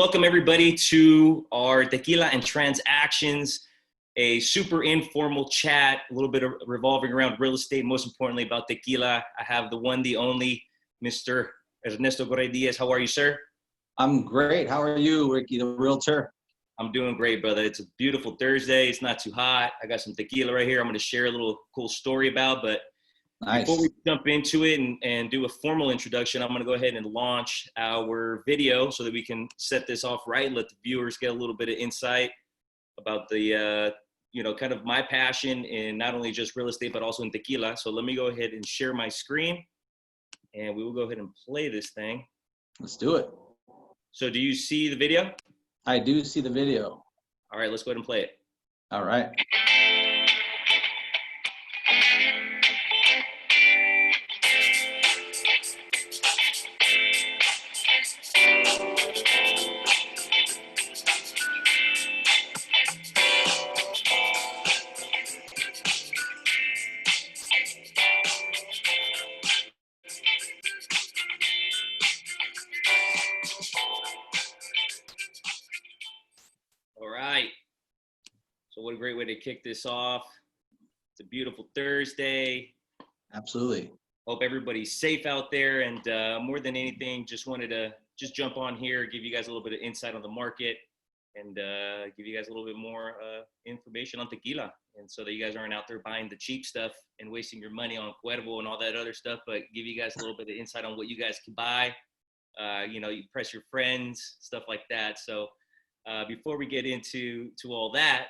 Welcome everybody to our Tequila and Transactions, a super informal chat, a little bit of revolving around real estate, most importantly about tequila. I have the one, the only, Mr. Ernesto Guray-Diaz. How are you, sir? I'm great. How are you, Ricky, the realtor? I'm doing great, brother. It's a beautiful Thursday. It's not too hot. I got some tequila right here I'm going to share a little cool story about, but Nice. before we jump into it and do a formal introduction, I'm going to go ahead and launch our video so that we can set this off right, let the viewers get a little bit of insight about the, kind of my passion in not only just real estate, but also in tequila. So let me go ahead and share my screen and we will go ahead and play this thing. Let's do it. So do you see the video? I do see the video. All right, let's go ahead and play it. All right. All right. So what a great way to kick this off. It's a beautiful Thursday. Absolutely. Hope everybody's safe out there. And more than anything, just wanted to just jump on here, give you guys a little bit of insight on the market and give you guys a little bit more information on tequila. And so that you guys aren't out there buying the cheap stuff and wasting your money on Cuervo and all that other stuff, but give you guys a little bit of insight on what you guys can buy. You press your friends, stuff like that. So before we get into all that,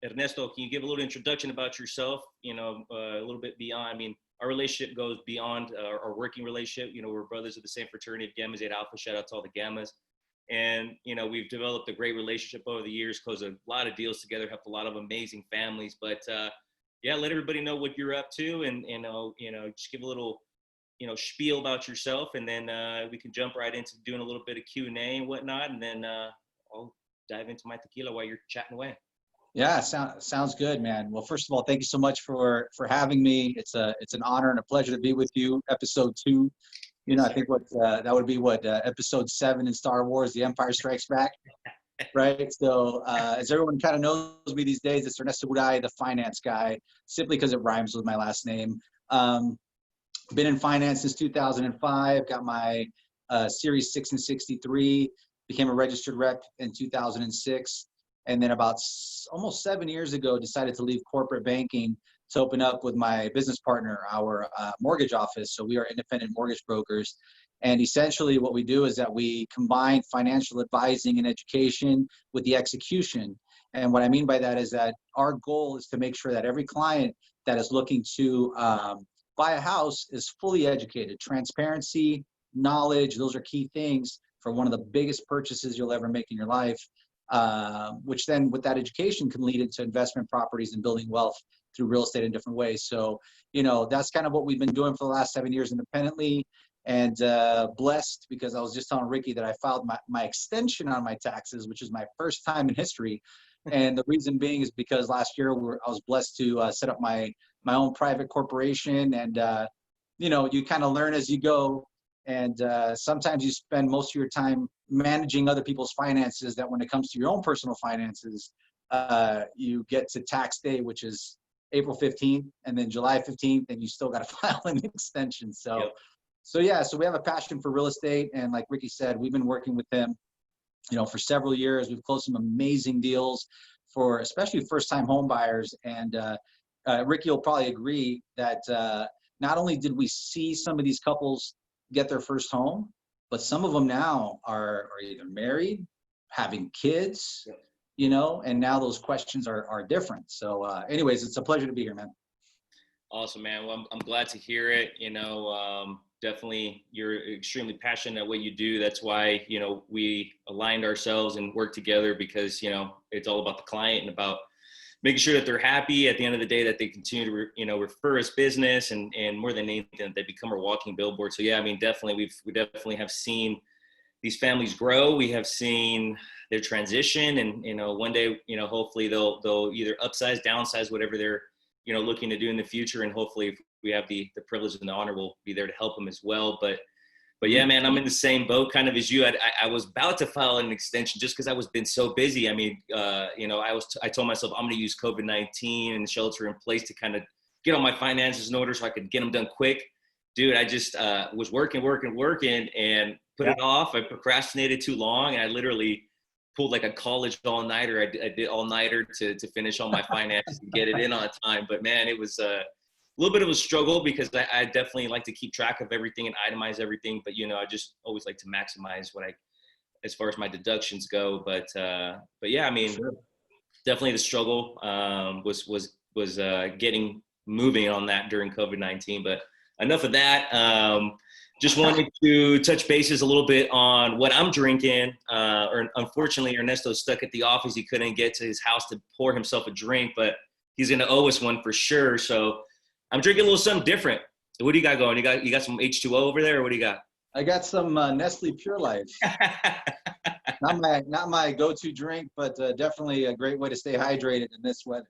Ernesto, can you give a little introduction about yourself? A little bit beyond. I mean, our relationship goes beyond our working relationship. We're brothers of the same fraternity of Gamma Zeta Alpha. Shout out to all the Gammas. And we've developed a great relationship over the years, closed a lot of deals together, helped a lot of amazing families. But let everybody know what you're up to, and just give a little spiel about yourself, and then we can jump right into doing a little bit of Q&A and whatnot, and then I'll dive into my tequila while you're chatting away. Yeah, sounds good, man. Well, first of all, thank you so much for having me. It's an honor and a pleasure to be with you. Episode 2. I think that would be episode 7 in Star Wars, The Empire Strikes Back, right? So as everyone kind of knows me these days, it's Ernesto Guray, the finance guy, simply because it rhymes with my last name. Been in finance since 2005, got my Series 6 and 63, became a registered rep in 2006. And then about almost 7 years ago, decided to leave corporate banking to open up with my business partner, our mortgage office. So we are independent mortgage brokers. And essentially what we do is that we combine financial advising and education with the execution. And what I mean by that is that our goal is to make sure that every client that is looking to buy a house is fully educated. Transparency, knowledge, those are key things for one of the biggest purchases you'll ever make in your life, which then with that education can lead into investment properties and building wealth through real estate in different ways. So, that's kind of what we've been doing for the last 7 years independently, and blessed because I was just telling Ricky that I filed my extension on my taxes, which is my first time in history. And the reason being is because last year I was blessed to set up my own private corporation, and you kind of learn as you go, and sometimes you spend most of your time managing other people's finances, that when it comes to your own personal finances, you get to tax day, which is April 15th, and then July 15th, and you still got to file an extension. So we have a passion for real estate, and like Ricky said, we've been working with them for several years. We've closed some amazing deals for especially first-time home buyers. And Ricky will probably agree that not only did we see some of these couples get their first home, but some of them now are either married, having kids, and now those questions are different. So anyways, it's a pleasure to be here, man. Awesome, man. Well, I'm glad to hear it. Definitely you're extremely passionate at what you do. That's why, we aligned ourselves and worked together because, it's all about the client and about making sure that they're happy at the end of the day, that they continue to, refer us business, and more than anything, they become our walking billboard. So yeah, I mean, definitely, we definitely have seen these families grow. We have seen their transition, and, one day, hopefully they'll either upsize, downsize, whatever they're, looking to do in the future. And hopefully if we have the privilege and the honor, we'll be there to help them as well. But But yeah, man, I'm in the same boat kind of as you. I was about to file an extension just because I was been so busy. I mean, I told myself I'm going to use COVID-19 and shelter in place to kind of get all my finances in order so I could get them done quick. Dude, I just was working and put it off. I procrastinated too long, and I literally pulled like a college all-nighter. I did all-nighter to finish all my finances and get it in on time. But man, it was a little bit of a struggle because I definitely like to keep track of everything and itemize everything. But I just always like to maximize as far as my deductions go. But yeah, I mean, Sure. definitely the struggle was getting moving on that during COVID-19. But enough of that. Just wanted to touch bases a little bit on what I'm drinking. Unfortunately, Ernesto's stuck at the office. He couldn't get to his house to pour himself a drink, but he's going to owe us one for sure. So I'm drinking a little something different. What do you got going? You got some H2O over there, or what do you got? I got some Nestle Pure Life. Not my go-to drink, but definitely a great way to stay hydrated in this weather.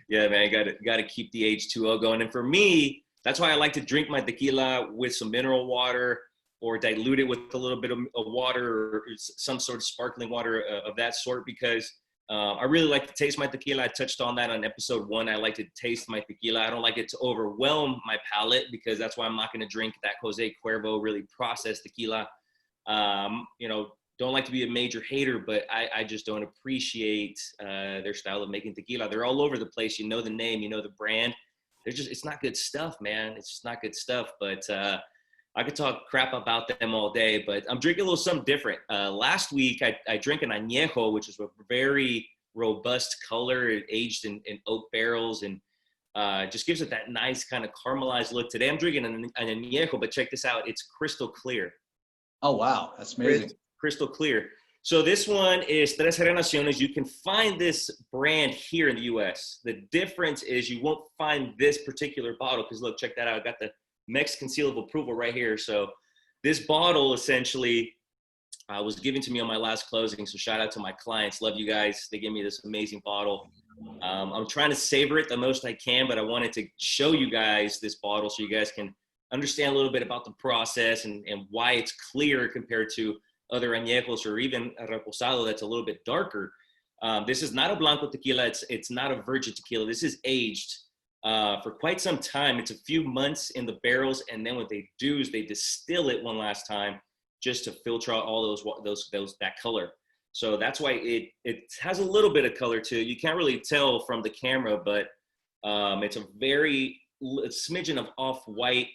Yeah, man, got to keep the H2O going. And for me, that's why I like to drink my tequila with some mineral water or dilute it with a little bit of water or some sort of sparkling water of that sort, because I really like to taste my tequila. I touched on that on episode 1. I like to taste my tequila. I don't like it to overwhelm my palate, because that's why I'm not going to drink that Jose Cuervo really processed tequila. Don't like to be a major hater, but I just don't appreciate their style of making tequila. They're all over the place. You know the name, you know the brand. It's not good stuff, man. It's just not good stuff. But I could talk crap about them all day, but I'm drinking a little something different. Last week, I drank an añejo, which is a very robust color. It aged in oak barrels and just gives it that nice kind of caramelized look. Today, I'm drinking an añejo, but check this out. It's crystal clear. Oh, wow. That's amazing. Crystal clear. So this one is Tres Generaciones. You can find this brand here in the U.S. The difference is you won't find this particular bottle, because look, check that out. I got the Mexican seal of approval right here. So this bottle essentially was given to me on my last closing. So shout out to my clients. Love you guys. They gave me this amazing bottle. I'm trying to savor it the most I can, but I wanted to show you guys this bottle so you guys can understand a little bit about the process and why it's clear compared to other añejos or even a reposado that's a little bit darker. This is not a blanco tequila. It's not a virgin tequila. This is aged for quite some time. It's a few months in the barrels, and then what they do is they distill it one last time just to filter out all that color. So that's why it has a little bit of color too. You can't really tell from the camera, but it's a smidgen of off-white.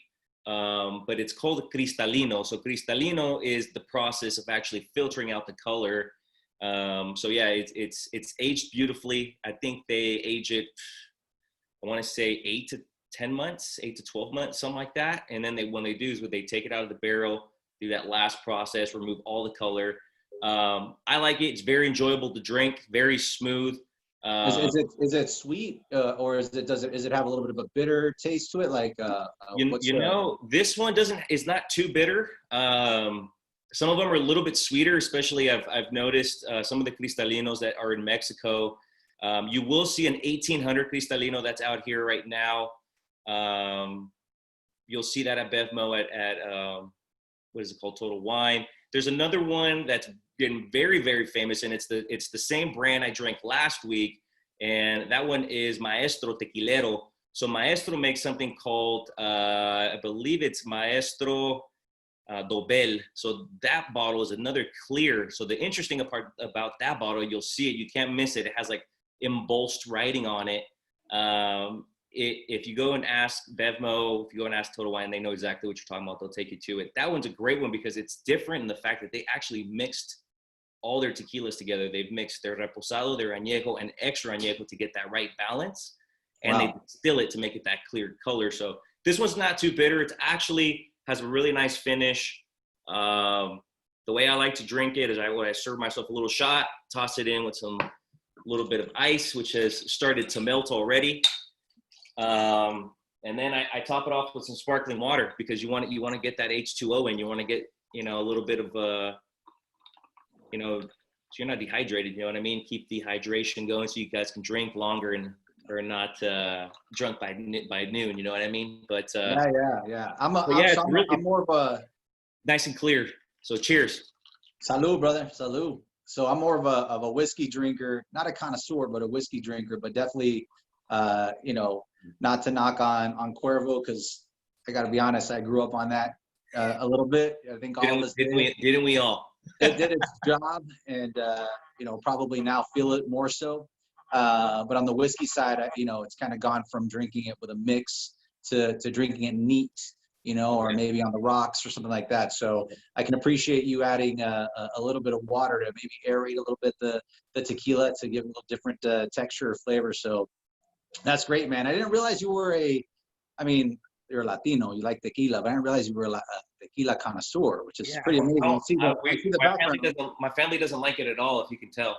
But it's called cristalino. So cristalino is the process of actually filtering out the color. So yeah, it's aged beautifully. I think they age it, I want to say 8 to 10 months, 8 to 12 months, something like that. And then when they do is they take it out of the barrel, do that last process, remove all the color. I like it. It's very enjoyable to drink, very smooth. Is it sweet, or does it have a little bit of a bitter taste to it? Like this one is not too bitter. Some of them are a little bit sweeter, especially I've noticed some of the cristalinos that are in Mexico. You will see an 1800 cristalino that's out here right now. You'll see that at Bevmo at what is it called, Total Wine. There's another one that's getting very, very famous, and it's the same brand I drank last week, and that one is Maestro Tequilero. So Maestro makes something called, I believe it's Maestro Dobel. So that bottle is another clear. So the interesting part about that bottle, you'll see it, you can't miss it. It has like embossed writing on it. If you go and ask Bevmo, if you go and ask Total Wine, they know exactly what you're talking about. They'll take you to it. That one's a great one because it's different in the fact that they actually mixed all their tequilas together. They've mixed their reposado, their añejo, and extra añejo to get that right balance. And They distill it to make it that clear color. So this one's not too bitter. It actually has a really nice finish. The way I like to drink it is I serve myself a little shot, toss it in with some little bit of ice, which has started to melt already. And then I top it off with some sparkling water because you want to get that H2O in. You want to get, a little bit of, so you're not dehydrated, you know what I mean? Keep the hydration going so you guys can drink longer and drunk by noon. You know what I mean? But yeah. I'm more of a nice and clear. So cheers. Salud, brother. Salud. So I'm more of a whiskey drinker, not a connoisseur, but a whiskey drinker, but definitely, not to knock on Cuervo, because I got to be honest, I grew up on that a little bit. I think all of us didn't we all? It did its job, and probably now feel it more so. But on the whiskey side, it's kind of gone from drinking it with a mix to drinking it neat, or maybe on the rocks or something like that. So I can appreciate you adding a little bit of water to maybe aerate a little bit the tequila to give a little different texture or flavor. So that's great, man. I didn't realize you were you're a Latino, you like tequila, but I didn't realize you were a tequila connoisseur, which is pretty amazing. I see the background. My family doesn't like it at all, if you can tell.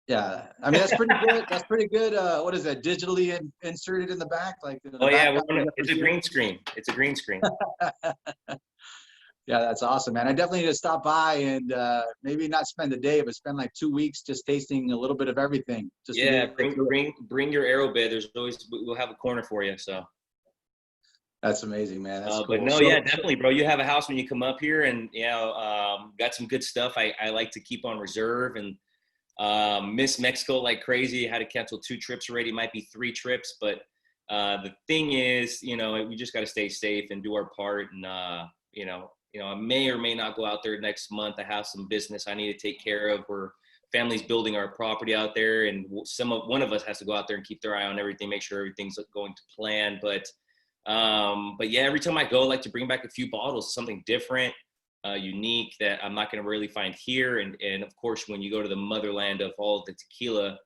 Yeah, I mean, that's pretty good. That's pretty good. What is that? Digitally inserted in the back, like. It's a green screen. It's a green screen. Yeah, that's awesome, man. I definitely need to stop by and maybe not spend a day, but spend like 2 weeks just tasting a little bit of everything. Bring your Aerobed. We'll have a corner for you. So. That's amazing, man. That's cool. But no, definitely, bro. You have a house when you come up here, and got some good stuff. I like to keep on reserve and miss Mexico like crazy. I had to cancel 2 trips already. Might be 3 trips, but the thing is, we just got to stay safe and do our part. And I may or may not go out there next month. I have some business I need to take care of. We're family's building our property out there, and one of us has to go out there and keep their eye on everything, make sure everything's going to plan. But yeah, every time I go, I like to bring back a few bottles, something different, unique that I'm not going to really find here. And of course, when you go to the motherland of all the tequila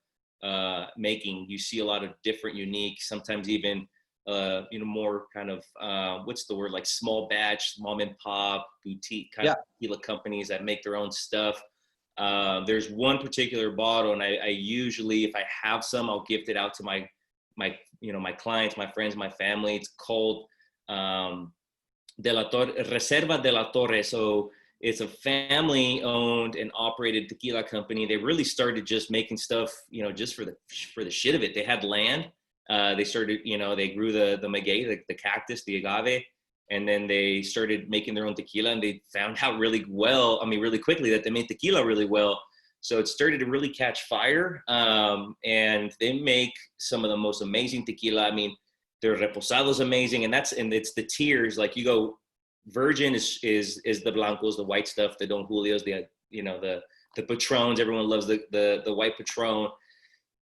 making, you see a lot of different, unique, sometimes even, more kind of, what's the word, like small batch, mom and pop, boutique kind of tequila companies that make their own stuff. There's one particular bottle, and I usually, if I have some, I'll gift it out to my clients, my friends, my family. It's called Reserva de la Torre. So it's a family-owned and operated tequila company. They really started just making stuff, just for the shit of it. They had land. They started, they grew the maguey, the cactus, the agave, and then they started making their own tequila. And they found out really quickly that they made tequila really well. So it started to really catch fire, and they make some of the most amazing tequila. I mean, their reposado is amazing, and it's the tiers. Like you go, virgin is the blancos, the white stuff, the Don Julios, the Patrons. Everyone loves the white Patron.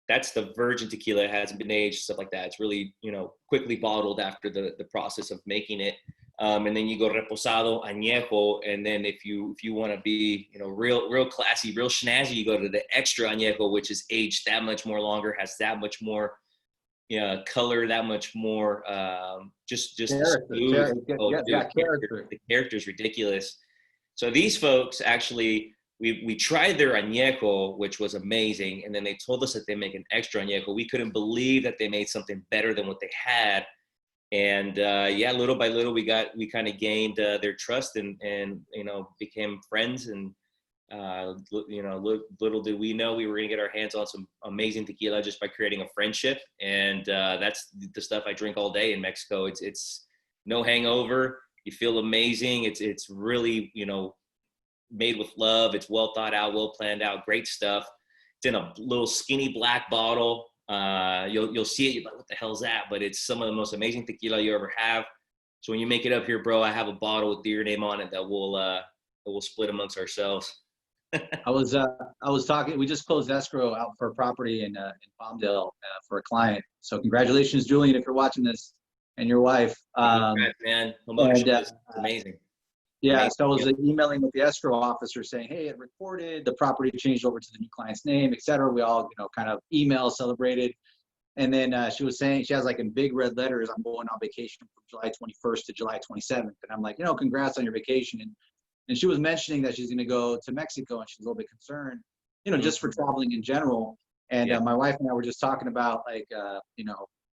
That's the virgin tequila. It hasn't been aged, stuff like that. It's really quickly bottled after the process of making it. And then you go reposado, añejo, and then if you want to be real classy, real snazzy, you go to the extra añejo, which is aged that much more longer, has that much more color, that much more just character. The character is ridiculous. So these folks actually, we tried their añejo, which was amazing, and then they told us that they make an extra añejo. We couldn't believe that they made something better than what they had. And little by little, we kind of gained their trust and became friends. And little did we know we were gonna get our hands on some amazing tequila just by creating a friendship. And that's the stuff I drink all day in Mexico. It's no hangover. You feel amazing. It's really made with love. It's well thought out, well planned out, great stuff. It's in a little skinny black bottle. You'll see it, you're like, what the hell's that? But it's some of the most amazing tequila you ever have. So when you make it up here, bro, I have a bottle with your name on it that we'll split amongst ourselves. I was talking, we just closed escrow out for a property in Palmdale for a client. So congratulations, Julian, if you're watching this, and your wife. Congrats, man. It's amazing. Yeah, so I was emailing with the escrow officer saying, hey, it recorded, the property changed over to the new client's name, et cetera. We all, kind of email celebrated. And then she was saying, she has like in big red letters, I'm going on vacation from July 21st to July 27th. And I'm like, congrats on your vacation. And she was mentioning that she's going to go to Mexico, and she's a little bit concerned, just for traveling in general. And my wife and I were just talking about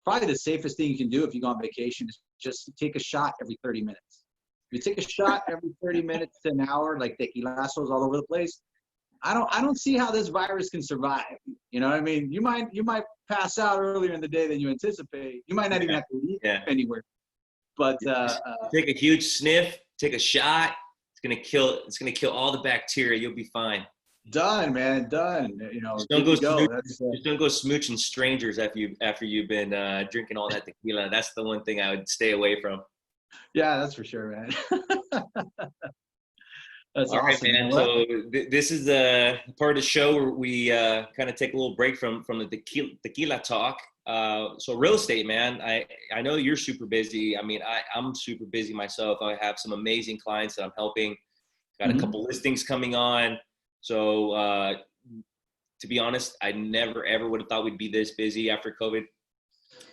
probably the safest thing you can do if you go on vacation is just take a shot every 30 minutes. If you take a shot every 30 minutes to an hour, like tequilazos all over the place, I don't see how this virus can survive. You know what I mean? You might pass out earlier in the day than you anticipate. You might not even have to leave anywhere. But take a huge sniff, take a shot. It's gonna kill all the bacteria. You'll be fine. Done, man, done. You know, just don't go smooching strangers after you've been drinking all that tequila. That's the one thing I would stay away from. Yeah, that's for sure, man. That's all awesome, right, man. So this is the part of the show where we kind of take a little break from the tequila talk. So real estate, man, I know you're super busy. I mean, I'm super busy myself. I have some amazing clients that I'm helping. Got a couple listings coming on. So to be honest, I never ever would have thought we'd be this busy after COVID.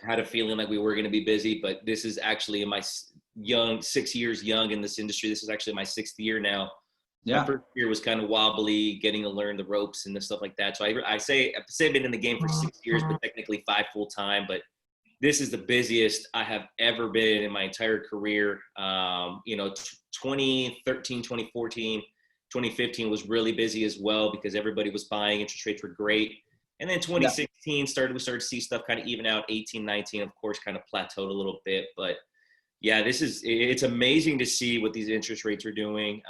I had a feeling like we were going to be busy, but this is actually in my 6 years young in this industry. This is actually my 6th year now. Yeah. My first year was kind of wobbly, getting to learn the ropes and stuff like that. So I say I've been in the game for 6 years, but technically 5 full time. But this is the busiest I have ever been in my entire career. 2013, 2014, 2015 was really busy as well because everybody was buying. Interest rates were great. And then 2016 we started to see stuff kind of even out. 18, 19, of course, kind of plateaued a little bit, but yeah, it's amazing to see what these interest rates are doing.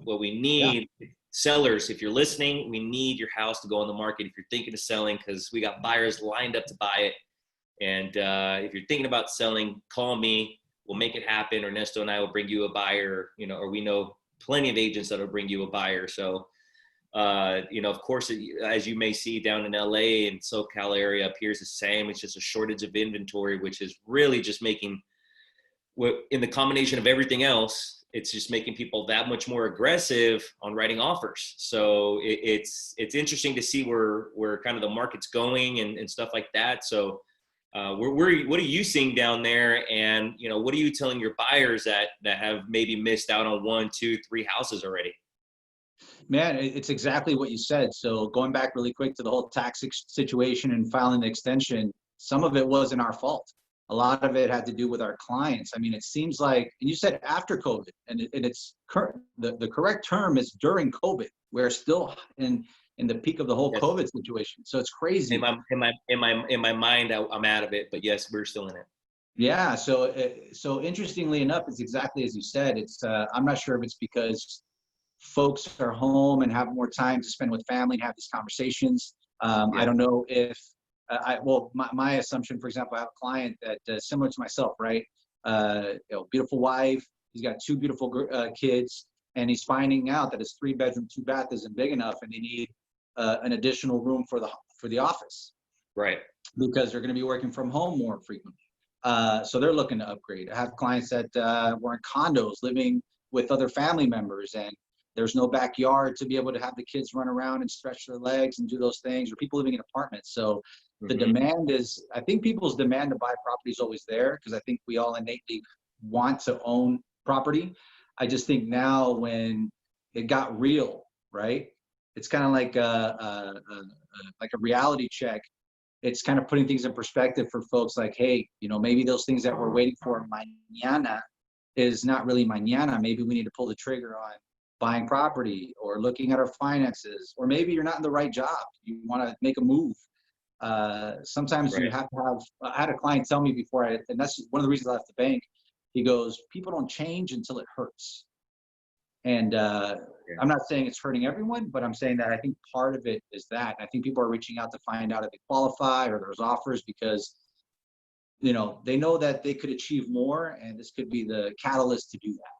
What we need, sellers, if you're listening, we need your house to go on the market if you're thinking of selling, because we got buyers lined up to buy it. And if you're thinking about selling, call me. We'll make it happen. Ernesto and I will bring you a buyer, or we know plenty of agents that will bring you a buyer. So, of course, as you may see down in LA and SoCal area appears the same. It's just a shortage of inventory, which is really just making, in the combination of everything else, it's just making people that much more aggressive on writing offers. So it's interesting to see where kind of the market's going and stuff like that. So what are you seeing down there? And, what are you telling your buyers that have maybe missed out on 1, 2, 3 houses already? Man, it's exactly what you said. So going back really quick to the whole tax situation and filing the extension, some of it wasn't our fault. A lot of it had to do with our clients. I mean, it seems like, and you said after COVID, and it's the correct term is during COVID. We're still in the peak of the whole COVID situation. So it's crazy. In my mind, I'm out of it, but yes, we're still in it. Yeah. So interestingly enough, it's exactly as you said. It's I'm not sure if it's because folks are home and have more time to spend with family and have these conversations. I don't know if. My assumption, for example, I have a client that similar to myself, right? Beautiful wife. He's got 2 beautiful kids, and he's finding out that his 3-bedroom, 2-bath isn't big enough, and they need an additional room for the office, right? Because they're going to be working from home more frequently. So they're looking to upgrade. I have clients that were in condos, living with other family members, and there's no backyard to be able to have the kids run around and stretch their legs and do those things, or people living in apartments. So the demand is, I think people's demand to buy property is always there, because I think we all innately want to own property. I just think now when it got real, right? It's kind of like a reality check. It's kind of putting things in perspective for folks like, hey, maybe those things that we're waiting for mañana is not really mañana. Maybe we need to pull the trigger on buying property or looking at our finances, or maybe you're not in the right job. You want to make a move. Sometimes you have to have, I had a client tell me before, and that's one of the reasons I left the bank. He goes, people don't change until it hurts. And I'm not saying it's hurting everyone, but I'm saying that I think part of it is that. I think people are reaching out to find out if they qualify or there's offers, because they know that they could achieve more, and this could be the catalyst to do that.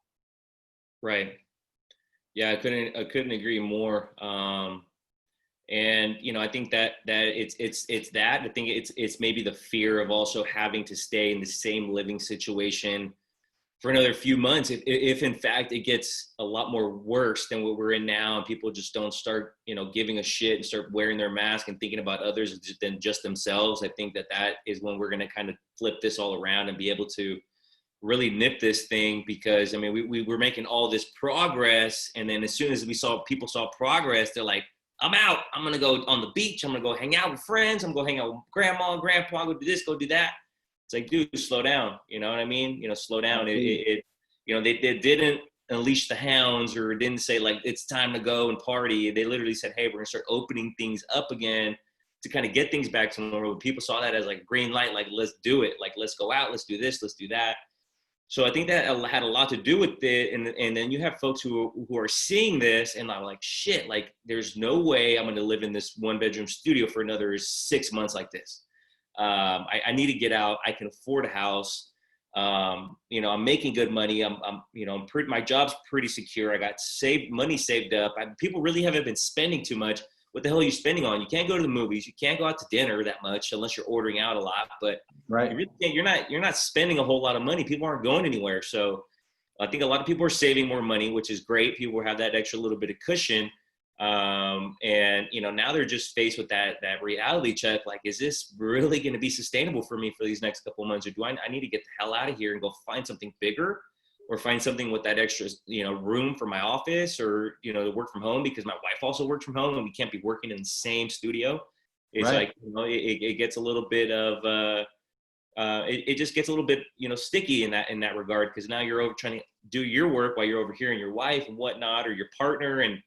Right. Yeah, I couldn't agree more. And I think that it's that. I think it's maybe the fear of also having to stay in the same living situation for another few months. If in fact it gets a lot more worse than what we're in now, and people just don't start giving a shit and start wearing their mask and thinking about others than just themselves, I think that is when we're going to kind of flip this all around and be able to really nip this thing. Because I mean, we were making all this progress, and then as soon as people saw progress, they're like, I'm out. I'm going to go on the beach. I'm going to go hang out with friends. I'm going to go hang out with grandma and grandpa, go do this, go do that. It's like, dude, slow down. You know what I mean? Slow down. They didn't unleash the hounds or didn't say like it's time to go and party. They literally said, hey, we're gonna start opening things up again to kind of get things back to normal. People saw that as like green light, like let's do it, like let's go out, let's do this, let's do that. So I think that had a lot to do with it. And then you have folks who are seeing this and I'm like, shit, like there's no way I'm going to live in this 1-bedroom studio for another 6 months like this. I need to get out. I can afford a house. You know, I'm making good money. My job's pretty secure. I got money saved up. People really haven't been spending too much. What the hell are you spending on? You can't go to the movies. You can't go out to dinner that much unless you're ordering out a lot. But Right. you really can't, you're not spending a whole lot of money. People aren't going anywhere. So I think a lot of people are saving more money, which is great. People have that extra little bit of cushion. And you know, now they're just faced with that reality check. Like, is this really going to be sustainable for me for these next couple of months? Or do I need to get the hell out of here and go find something bigger? Or find something with that extra, you know, room for my office, or, you know, to work from home, because my wife also works from home and we can't be working in the same studio. It's Right. like, you know, it gets a little bit of, it just gets a little bit, you know, sticky in that regard, because now you're over trying to do your work while you're overhearing your wife and whatnot, or your partner. And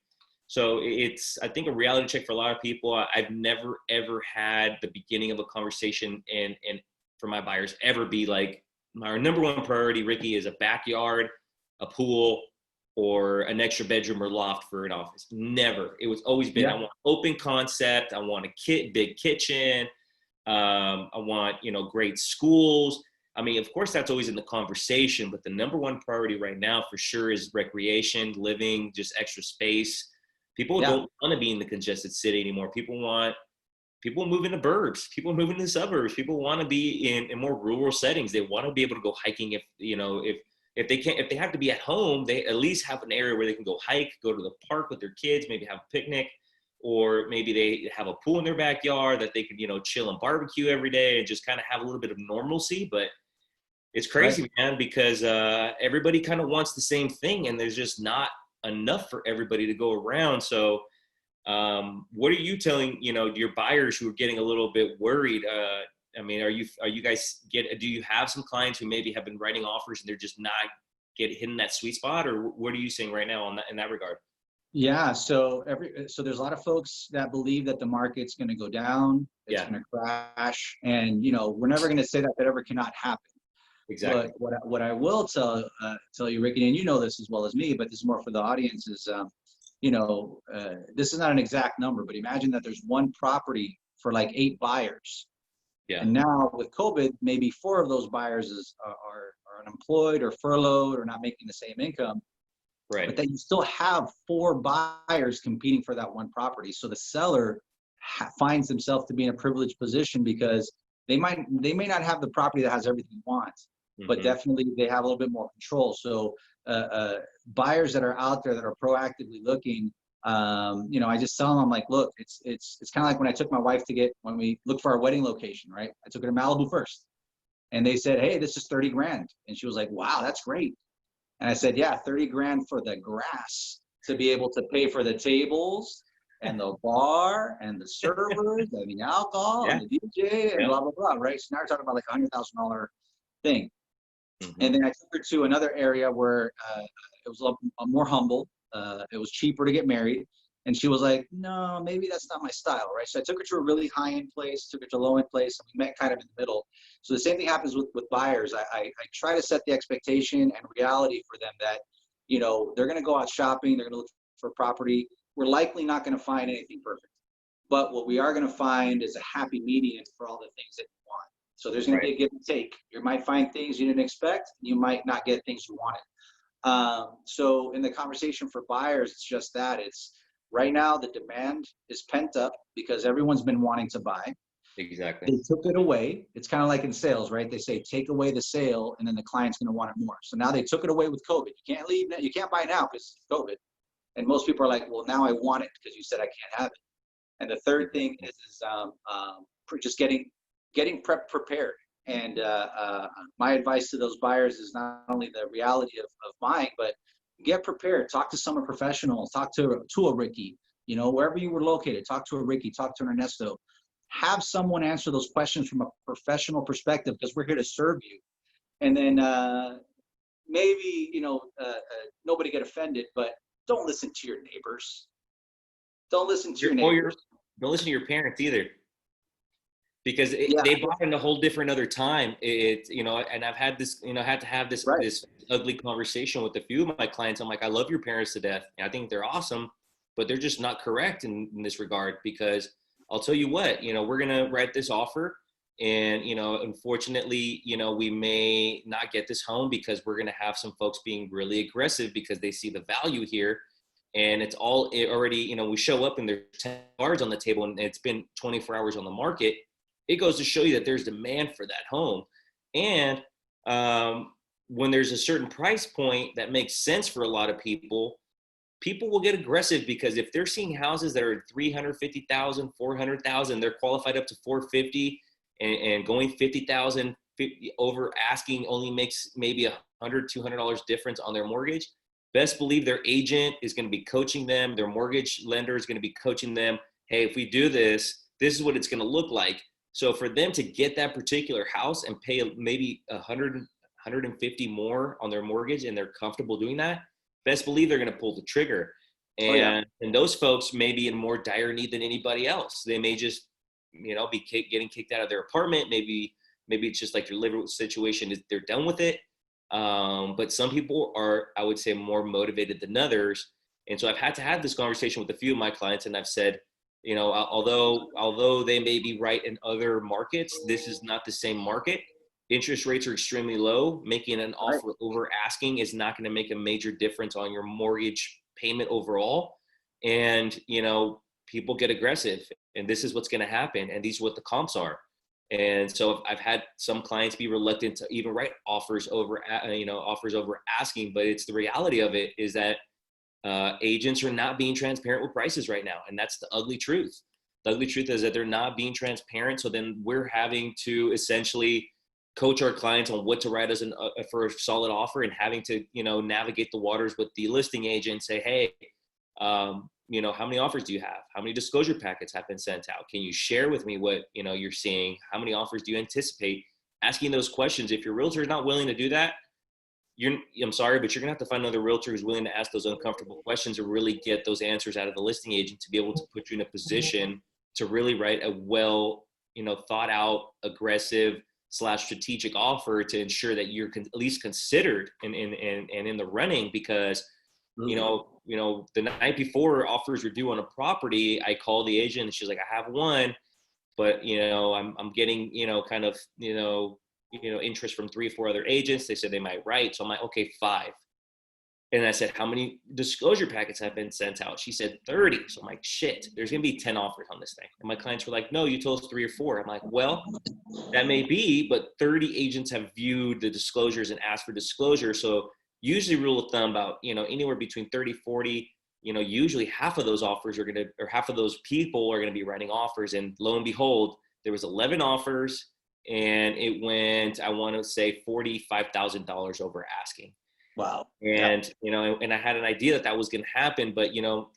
so it's, I think, a reality check for a lot of people. I've never, ever had the beginning of a conversation and for my buyers ever be like, our number one priority, Ricky, is a backyard, a pool, or an extra bedroom or loft for an office. Never. It was always been, I want open concept. I want a big kitchen. I want, you know, great schools. I mean, of course, that's always in the conversation, but the number one priority right now for sure is recreation, living, just extra space. People don't want to be in the congested city anymore. People move into burbs. People move into the suburbs. People want to be in more rural settings. They want to be able to go hiking. If, you know, if they have to be at home, they at least have an area where they can go hike, go to the park with their kids, maybe have a picnic, or maybe they have a pool in their backyard that they can, you know, chill and barbecue every day and just kind of have a little bit of normalcy. But it's crazy, man, because everybody kind of wants the same thing, and there's just not enough for everybody to go around. So what are you telling, you know, your buyers who are getting a little bit worried? I mean, do you have some clients who maybe have been writing offers and they're just not hitting that sweet spot, or what are you seeing right now in that regard? Yeah. So there's a lot of folks that believe that the market's going to go down, it's going to crash, and you know, we're never going to say that ever cannot happen. Exactly. But what I will tell you, Ricky, and you know this as well as me, but this is more for the audience, is you know, this is not an exact number, but imagine that there's one property for like 8 buyers. Yeah. And now with COVID, maybe 4 of those buyers are unemployed or furloughed or not making the same income. Right. But then you still have 4 buyers competing for that one property. So the seller finds themselves to be in a privileged position, because they may not have the property that has everything he wants, but definitely they have a little bit more control. So buyers that are out there that are proactively looking, you know, I just tell them, I'm like, look, it's kind of like when I took my wife when we looked for our wedding location, right? I took her to Malibu first, and they said, hey, this is 30 grand. And she was like, wow, that's great. And I said, yeah, 30 grand for the grass to be able to pay for the tables and the bar and the servers and the alcohol and the DJ and blah, blah, blah, right? So now we're talking about like a $100,000 thing. And then I took her to another area where it was a more humble. It was cheaper to get married. And she was like, no, maybe that's not my style, right? So I took her to a really high-end place, took her to a low-end place, and we met kind of in the middle. So the same thing happens with buyers. I try to set the expectation and reality for them that, you know, they're going to go out shopping, they're going to look for property. We're likely not going to find anything perfect. But what we are going to find is a happy median for all the things that you want. So there's going to be a give and take. You might find things you didn't expect. You might not get things you wanted. So in the conversation for buyers, it's just that. It's right now the demand is pent up because everyone's been wanting to buy. Exactly. They took it away. It's kind of like in sales, right? They say, take away the sale and then the client's going to want it more. So now they took it away with COVID. You can't leave. You can't buy now because it's COVID. And most people are like, well, now I want it because you said I can't have it. And the third thing is just getting prepared. And my advice to those buyers is not only the reality of buying, but get prepared. Talk to some professionals. Talk to a Ricky. You know, wherever you were located, talk to a Ricky. Talk to an Ernesto. Have someone answer those questions from a professional perspective, because we're here to serve you. And then maybe, nobody get offended, but don't listen to your neighbors. Don't listen to your neighbors. Don't listen to your parents either, because Yeah. they bought in a whole different other time. And I've had this, had to have this Right. this ugly conversation with a few of my clients. I'm like, I love your parents to death, and I think they're awesome, but they're just not correct in this regard. Because I'll tell you what, we're gonna write this offer, and unfortunately, we may not get this home because we're gonna have some folks being really aggressive because they see the value here. And it's all already, we show up and there's 10 cards on the table and it's been 24 hours on the market. It goes to show you that there's demand for that home. And when there's a certain price point that makes sense for a lot of people, people will get aggressive, because if they're seeing houses that are 350,000, 400,000, they're qualified up to 450, and going 50,000 over asking only makes maybe $100, $200 difference on their mortgage. Best believe their agent is going to be coaching them. Their mortgage lender is going to be coaching them. Hey, if we do this, this is what it's going to look like. So for them to get that particular house and pay maybe 100, 150 more on their mortgage, and they're comfortable doing that, best believe they're going to pull the trigger. And those folks may be in more dire need than anybody else. They may just, be getting kicked out of their apartment. Maybe it's just like their living situation is, they're done with it. But some people are, I would say, more motivated than others. And so I've had to have this conversation with a few of my clients, and I've said, although they may be right in other markets, this is not the same market. Interest rates are extremely low. Making an offer over asking is not going to make a major difference on your mortgage payment overall. And, people get aggressive, and this is what's going to happen. And these are what the comps are. And so I've had some clients be reluctant to even write offers over asking, but it's the reality of it is that agents are not being transparent with prices right now. And that's the ugly truth. The ugly truth is that they're not being transparent. So then we're having to essentially coach our clients on what to write as for a solid offer, and having to, navigate the waters with the listing agent, say, hey, how many offers do you have? How many disclosure packets have been sent out? Can you share with me what, you're seeing? How many offers do you anticipate? Asking those questions. If your realtor is not willing to do that, I'm sorry, but you're gonna have to find another realtor who's willing to ask those uncomfortable questions and really get those answers out of the listing agent to be able to put you in a position to really write a well, thought out, aggressive / strategic offer to ensure that you're at least considered and in the running. Because the night before offers were due on a property, I called the agent and she's like, I have one, but I'm getting kind of interest from 3 or 4 other agents. They said they might write. So I'm like, okay, 5. And I said, how many disclosure packets have been sent out? She said 30. So I'm like, shit, there's gonna be 10 offers on this thing. And my clients were like, no, you told us 3 or 4. I'm like, well, that may be, but 30 agents have viewed the disclosures and asked for disclosure. So usually rule of thumb about, anywhere between 30, 40, usually half of those offers half of those people are going to be writing offers. And lo and behold, there was 11 offers, and it went, I want to say $45,000 over asking. Wow. And, and I had an idea that was going to happen, but,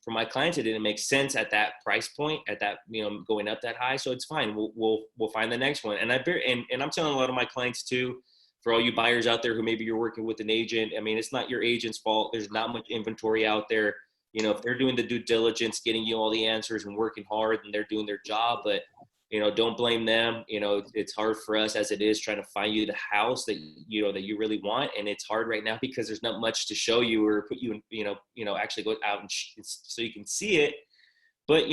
for my clients, it didn't make sense at that price point, at that, going up that high. So it's fine. We'll find the next one. And I'm telling a lot of my clients too, for all you buyers out there who maybe you're working with an agent, I mean, it's not your agent's fault. There's not much inventory out there. If they're doing the due diligence, getting you all the answers and working hard, and they're doing their job, but, don't blame them. It's hard for us as it is trying to find you the house that, that you really want. And it's hard right now because there's not much to show you or put you in, actually go out and so you can see it. But,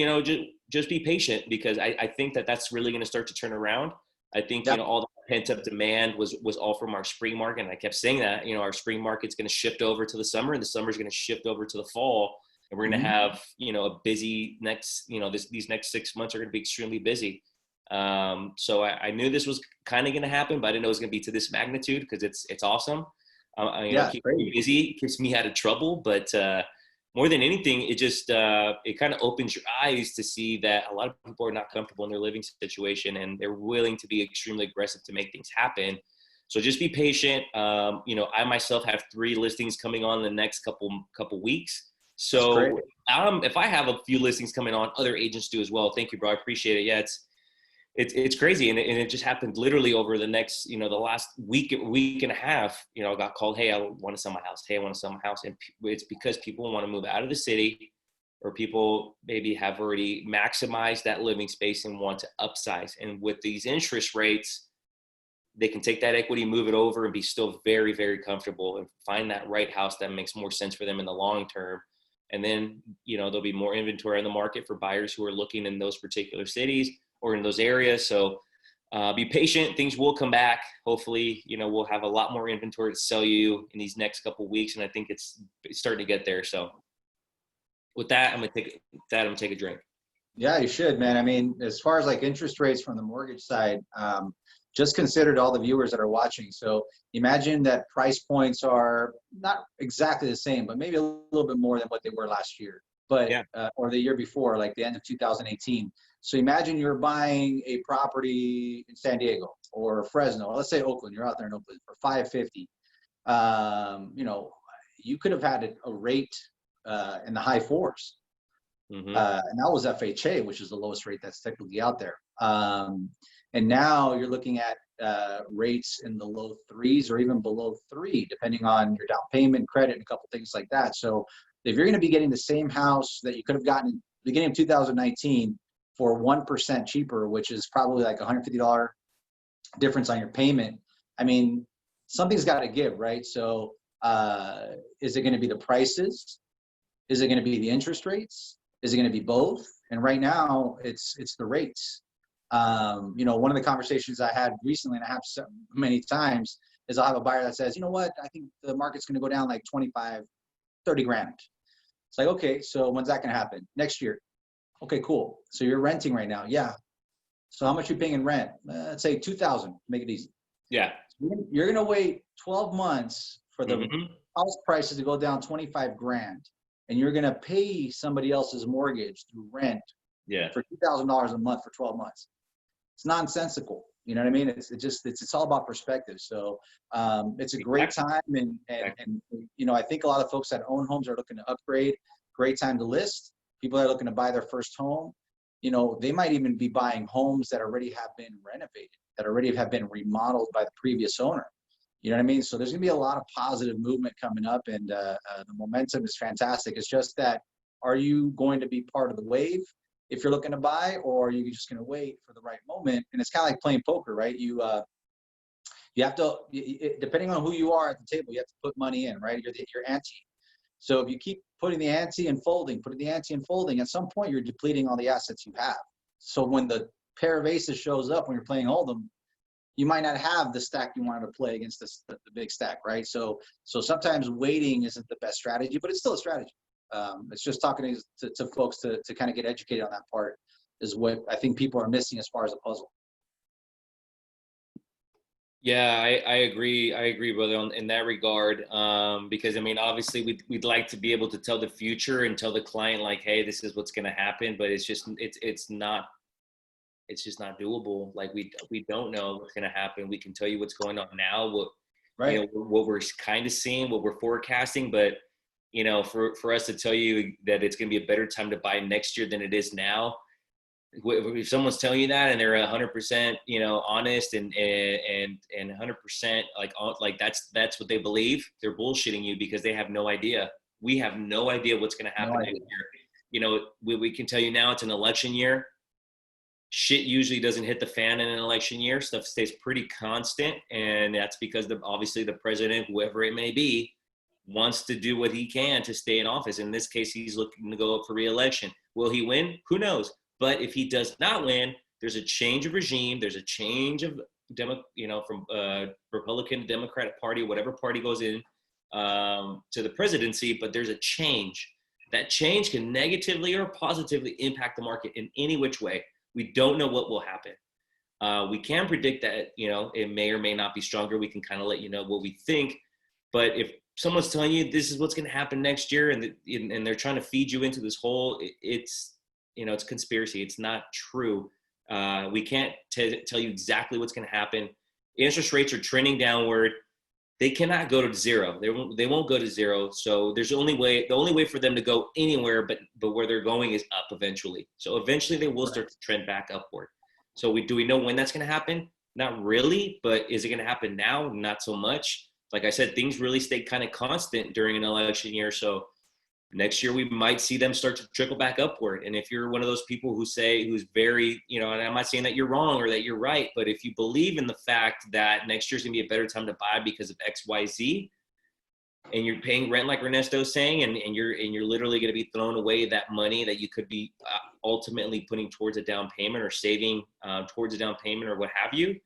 just be patient, because I think that's really going to start to turn around. I think, all the pent up demand was all from our spring market. And I kept saying that, our spring market's going to shift over to the summer, and the summer's going to shift over to the fall. And we're going to have, a busy next, these next 6 months are going to be extremely busy. So I knew this was kind of going to happen, but I didn't know it was going to be to this magnitude, because it's awesome. Keep me busy, keeps me out of trouble. But more than anything, it just, it kind of opens your eyes to see that a lot of people are not comfortable in their living situation, and they're willing to be extremely aggressive to make things happen. So just be patient. I myself have 3 listings coming on in the next couple weeks. So if I have a few listings coming on, other agents do as well. Thank you, bro. I appreciate it. Yeah, it's crazy. And it just happened literally over the next, the last week and a half, I got called, hey, I want to sell my house. Hey, I want to sell my house. And it's because people want to move out of the city, or people maybe have already maximized that living space and want to upsize. And with these interest rates, they can take that equity, move it over, and be still very, very comfortable and find that right house that makes more sense for them in the long term. And then, there'll be more inventory on the market for buyers who are looking in those particular cities or in those areas. So be patient. Things will come back. Hopefully, we'll have a lot more inventory to sell you in these next couple of weeks. And I think it's starting to get there. So with that, I'm going to take a drink. Yeah, you should, man. I mean, as far as like interest rates from the mortgage side, just consider to all the viewers that are watching. So imagine that price points are not exactly the same, but maybe a little bit more than what they were last year, but Yeah. Or the year before, like the end of 2018. So imagine you're buying a property in San Diego or Fresno, or let's say Oakland. You're out there in Oakland for $550. You could have had a rate in the high fours. Mm-hmm. And that was FHA, which is the lowest rate that's technically out there. And now you're looking at rates in the low threes or even below 3, depending on your down payment, credit, and a couple things like that. So if you're going to be getting the same house that you could have gotten in the beginning of 2019 for 1% cheaper, which is probably like $150 difference on your payment, I mean, something's got to give, right? So is it going to be the prices? Is it going to be the interest rates? Is it going to be both? And right now, it's the rates. One of the conversations I had recently, and I have so many times, is I'll have a buyer that says, you know what, I think the market's going to go down like 25, 30 grand. It's like, okay, so when's that going to happen? Next year. Okay, cool. So you're renting right now. Yeah. So how much are you paying in rent? Let's say 2,000, make it easy. Yeah. You're going to wait 12 months for the Mm-hmm. house prices to go down 25 grand. And you're going to pay somebody else's mortgage through rent for $2,000 a month for 12 months. It's nonsensical. You know what I mean? It's all about perspective. So it's a great time. And I think a lot of folks that own homes are looking to upgrade. Great time to list. People that are looking to buy their first home, they might even be buying homes that already have been renovated, that already have been remodeled by the previous owner. You know what I mean? So there's going to be a lot of positive movement coming up, and the momentum is fantastic. It's just that, are you going to be part of the wave if you're looking to buy, or are you just going to wait for the right moment? And it's kind of like playing poker, right? You have to, depending on who you are at the table, you have to put money in, right? You're ante. So if you keep putting the ante and folding, at some point you're depleting all the assets you have. So when the pair of aces shows up when you're playing Hold'em, you might not have the stack you wanted to play against the big stack, right? So sometimes waiting isn't the best strategy, but it's still a strategy. It's just talking to folks to kind of get educated on that part is what I think people are missing as far as the puzzle. Yeah, I agree. I agree, brother, in that regard. Because I mean, obviously, we'd like to be able to tell the future and tell the client like, hey, this is what's going to happen, but it's just not doable. Like we don't know what's going to happen. We can tell you what's going on now, what we're kind of seeing, what we're forecasting, but for us to tell you that it's going to be a better time to buy next year than it is now. If someone's telling you that and they're 100%, honest and 100% like that's what they believe, they're bullshitting you because they have no idea. We have no idea what's going to happen next year. We can tell you now it's an election year. Shit usually doesn't hit the fan in an election year. Stuff stays pretty constant. And that's because obviously the president, whoever it may be, wants to do what he can to stay in office. In this case, he's looking to go up for re-election. Will he win? Who knows? But if he does not win, there's a change of regime. There's a change of, from Republican to Democratic Party, whatever party goes in to the presidency, but there's a change. That change can negatively or positively impact the market in any which way. We don't know what will happen. We can predict that, it may or may not be stronger. We can kind of let you know what we think. But if someone's telling you this is what's going to happen next year and they're trying to feed you into this hole, it's conspiracy. It's not true. We can't tell you exactly what's going to happen. Interest rates are trending downward. They cannot go to zero. They won't go to zero. So the only way for them to go anywhere but where they're going is up eventually. So eventually they will start to trend back upward. So do we know when that's going to happen? Not really, but is it going to happen now? Not so much. Like I said, things really stay kind of constant during an election year. So next year we might see them start to trickle back upward. And if you're one of those people who's very, and I'm not saying that you're wrong or that you're right, but if you believe in the fact that next year's gonna be a better time to buy because of X, Y, Z, and you're paying rent like Ernesto's saying, and you're literally going to be throwing away that money that you could be ultimately putting towards a down payment or saving towards a down payment or what have you,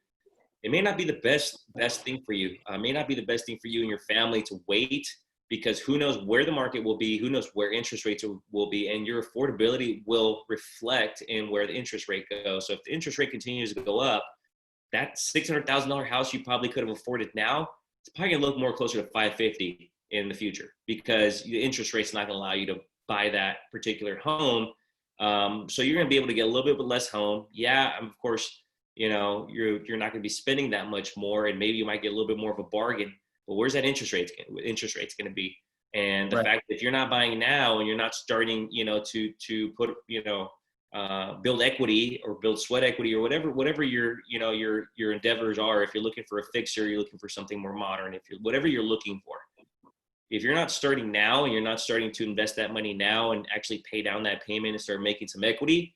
it may not be the best thing for you. It may not be the best thing for you and your family to wait, because who knows where the market will be, who knows where interest rates will be, and your affordability will reflect in where the interest rate goes. So if the interest rate continues to go up, that $600,000 house you probably could have afforded now, it's probably gonna look more closer to 550 in the future, because the interest rate's not gonna allow you to buy that particular home. So you're gonna be able to get a little bit less home. Yeah, of course, you're not gonna be spending that much more, and maybe you might get a little bit more of a bargain. But where's that interest rate's gonna be? And the fact that if you're not buying now and you're not starting, to put, build equity or build sweat equity or whatever your endeavors are. If you're looking for a fixer, you're looking for something more modern. Whatever you're looking for, if you're not starting now and you're not starting to invest that money now and actually pay down that payment and start making some equity,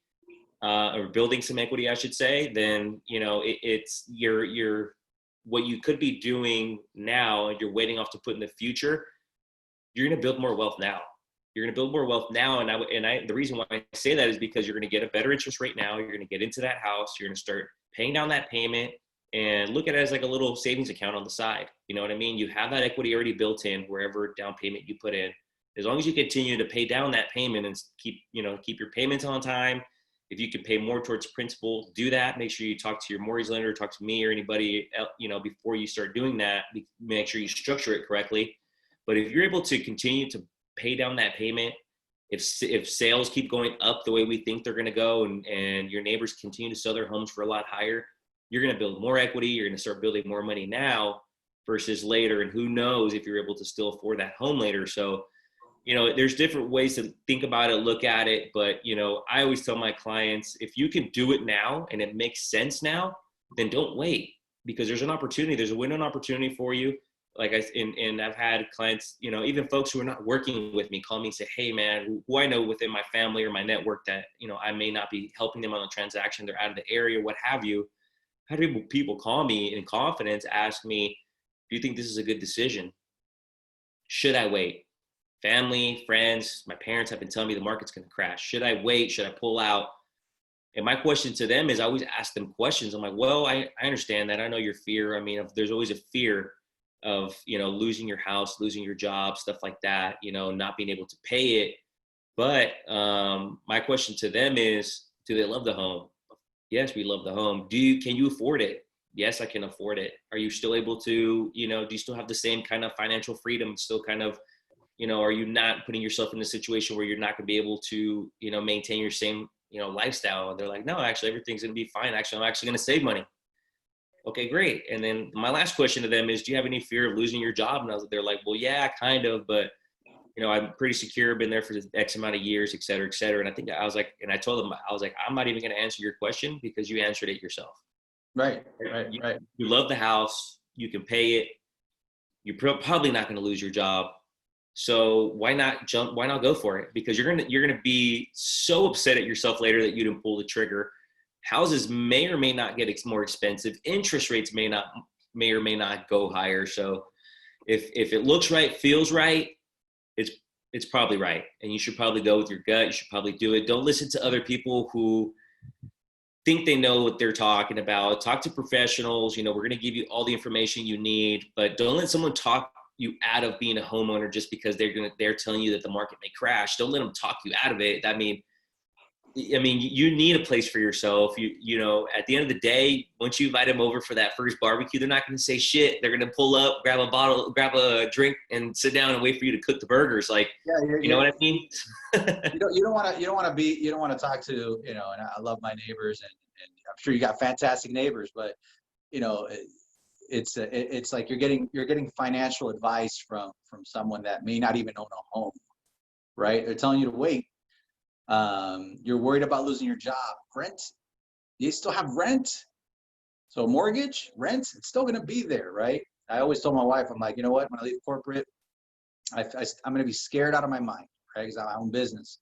or building some equity, I should say, then it's what you could be doing now and you're waiting off to put in the future. You're going to build more wealth now. You're going to build more wealth now. And the reason why I say that is because you're going to get a better interest rate now. You're going to get into that house. You're going to start paying down that payment and look at it as like a little savings account on the side. You know what I mean? You have that equity already built in wherever down payment you put in. As long as you continue to pay down that payment and keep your payments on time. If you can pay more towards principal, do that. Make sure you talk to your mortgage lender, talk to me or anybody else, before you start doing that. Make sure you structure it correctly. But if you're able to continue to pay down that payment, if sales keep going up the way we think they're going to go, and your neighbors continue to sell their homes for a lot higher, you're going to build more equity. You're going to start building more money now versus later. And who knows if you're able to still afford that home later. So, there's different ways to think about it, look at it. But, I always tell my clients, if you can do it now and it makes sense now, then don't wait, because there's an opportunity. There's a window of opportunity for you. And I've had clients, even folks who are not working with me call me and say, hey man, who I know within my family or my network that, I may not be helping them on a transaction. They're out of the area, what have you. How do people call me in confidence, ask me, do you think this is a good decision? Should I wait? Family, friends, my parents have been telling me the market's going to crash. Should I wait? Should I pull out? And my question to them is, I always ask them questions. I'm like, well, I understand that. I know your fear. I mean, there's always a fear of, losing your house, losing your job, stuff like that, not being able to pay it. But my question to them is, do they love the home? Yes, we love the home. Can you afford it? Yes, I can afford it. Are you still able to, do you still have the same kind of financial freedom? Still kind of, are you not putting yourself in a situation where you're not going to be able to, maintain your same, lifestyle? And they're like, no, actually, everything's going to be fine. Actually, I'm actually going to save money. Okay, great. And then my last question to them is, do you have any fear of losing your job? And they're like, well, yeah, kind of, but, I'm pretty secure, been there for X amount of years, et cetera, et cetera. And I think I told them, I'm not even going to answer your question because you answered it yourself. Right. You love the house, you can pay it. You're probably not going to lose your job. So why not go for it? Because you're going to be so upset at yourself later that you didn't pull the trigger. Houses may or may not get more expensive. Interest rates may or may not go higher. So if it looks right, feels right, it's probably right. And you should probably go with your gut. You should probably do it. Don't listen to other people who think they know what they're talking about. Talk to professionals. We're going to give you all the information you need, but don't let someone talk you out of being a homeowner just because they're telling you that the market may crash. Don't let them talk you out of it. I mean, you need a place for yourself. At the end of the day, once you invite them over for that first barbecue, they're not going to say shit. They're going to pull up, grab a drink, and sit down and wait for you to cook the burgers. Like, you know what I mean? You don't want to talk to, and I love my neighbors, and I'm sure you got fantastic neighbors, but it's like you're getting financial advice from someone that may not even own a home, right? They're telling you to wait. You're worried about losing your job. Rent, you still have rent. So mortgage, rent, it's still going to be there, right? I always told my wife, I'm like, you know what? When I leave corporate, I'm going to be scared out of my mind, right? Because I have my own business.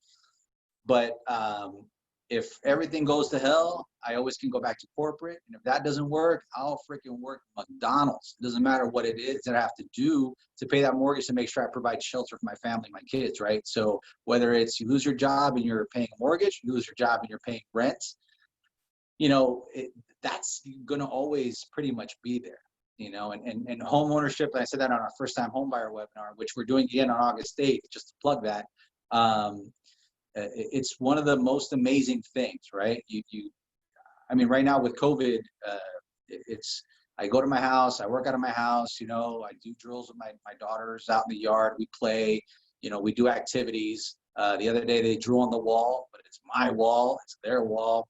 But if everything goes to hell, I always can go back to corporate. And if that doesn't work, I'll freaking work McDonald's. It doesn't matter what it is that I have to do to pay that mortgage to make sure I provide shelter for my family, my kids, right? So whether it's you lose your job and you're paying a mortgage, you lose your job and you're paying rent, you know, that's going to always pretty much be there, you know, and home ownership. I said that on our first time homebuyer webinar, which we're doing again on August 8th, just to plug that. It's one of the most amazing things, right? I mean, right now with COVID, I go to my house, I work out of my house, you know, I do drills with my daughters out in the yard, we play, you know, we do activities. The other day they drew on the wall, but it's my wall, it's their wall.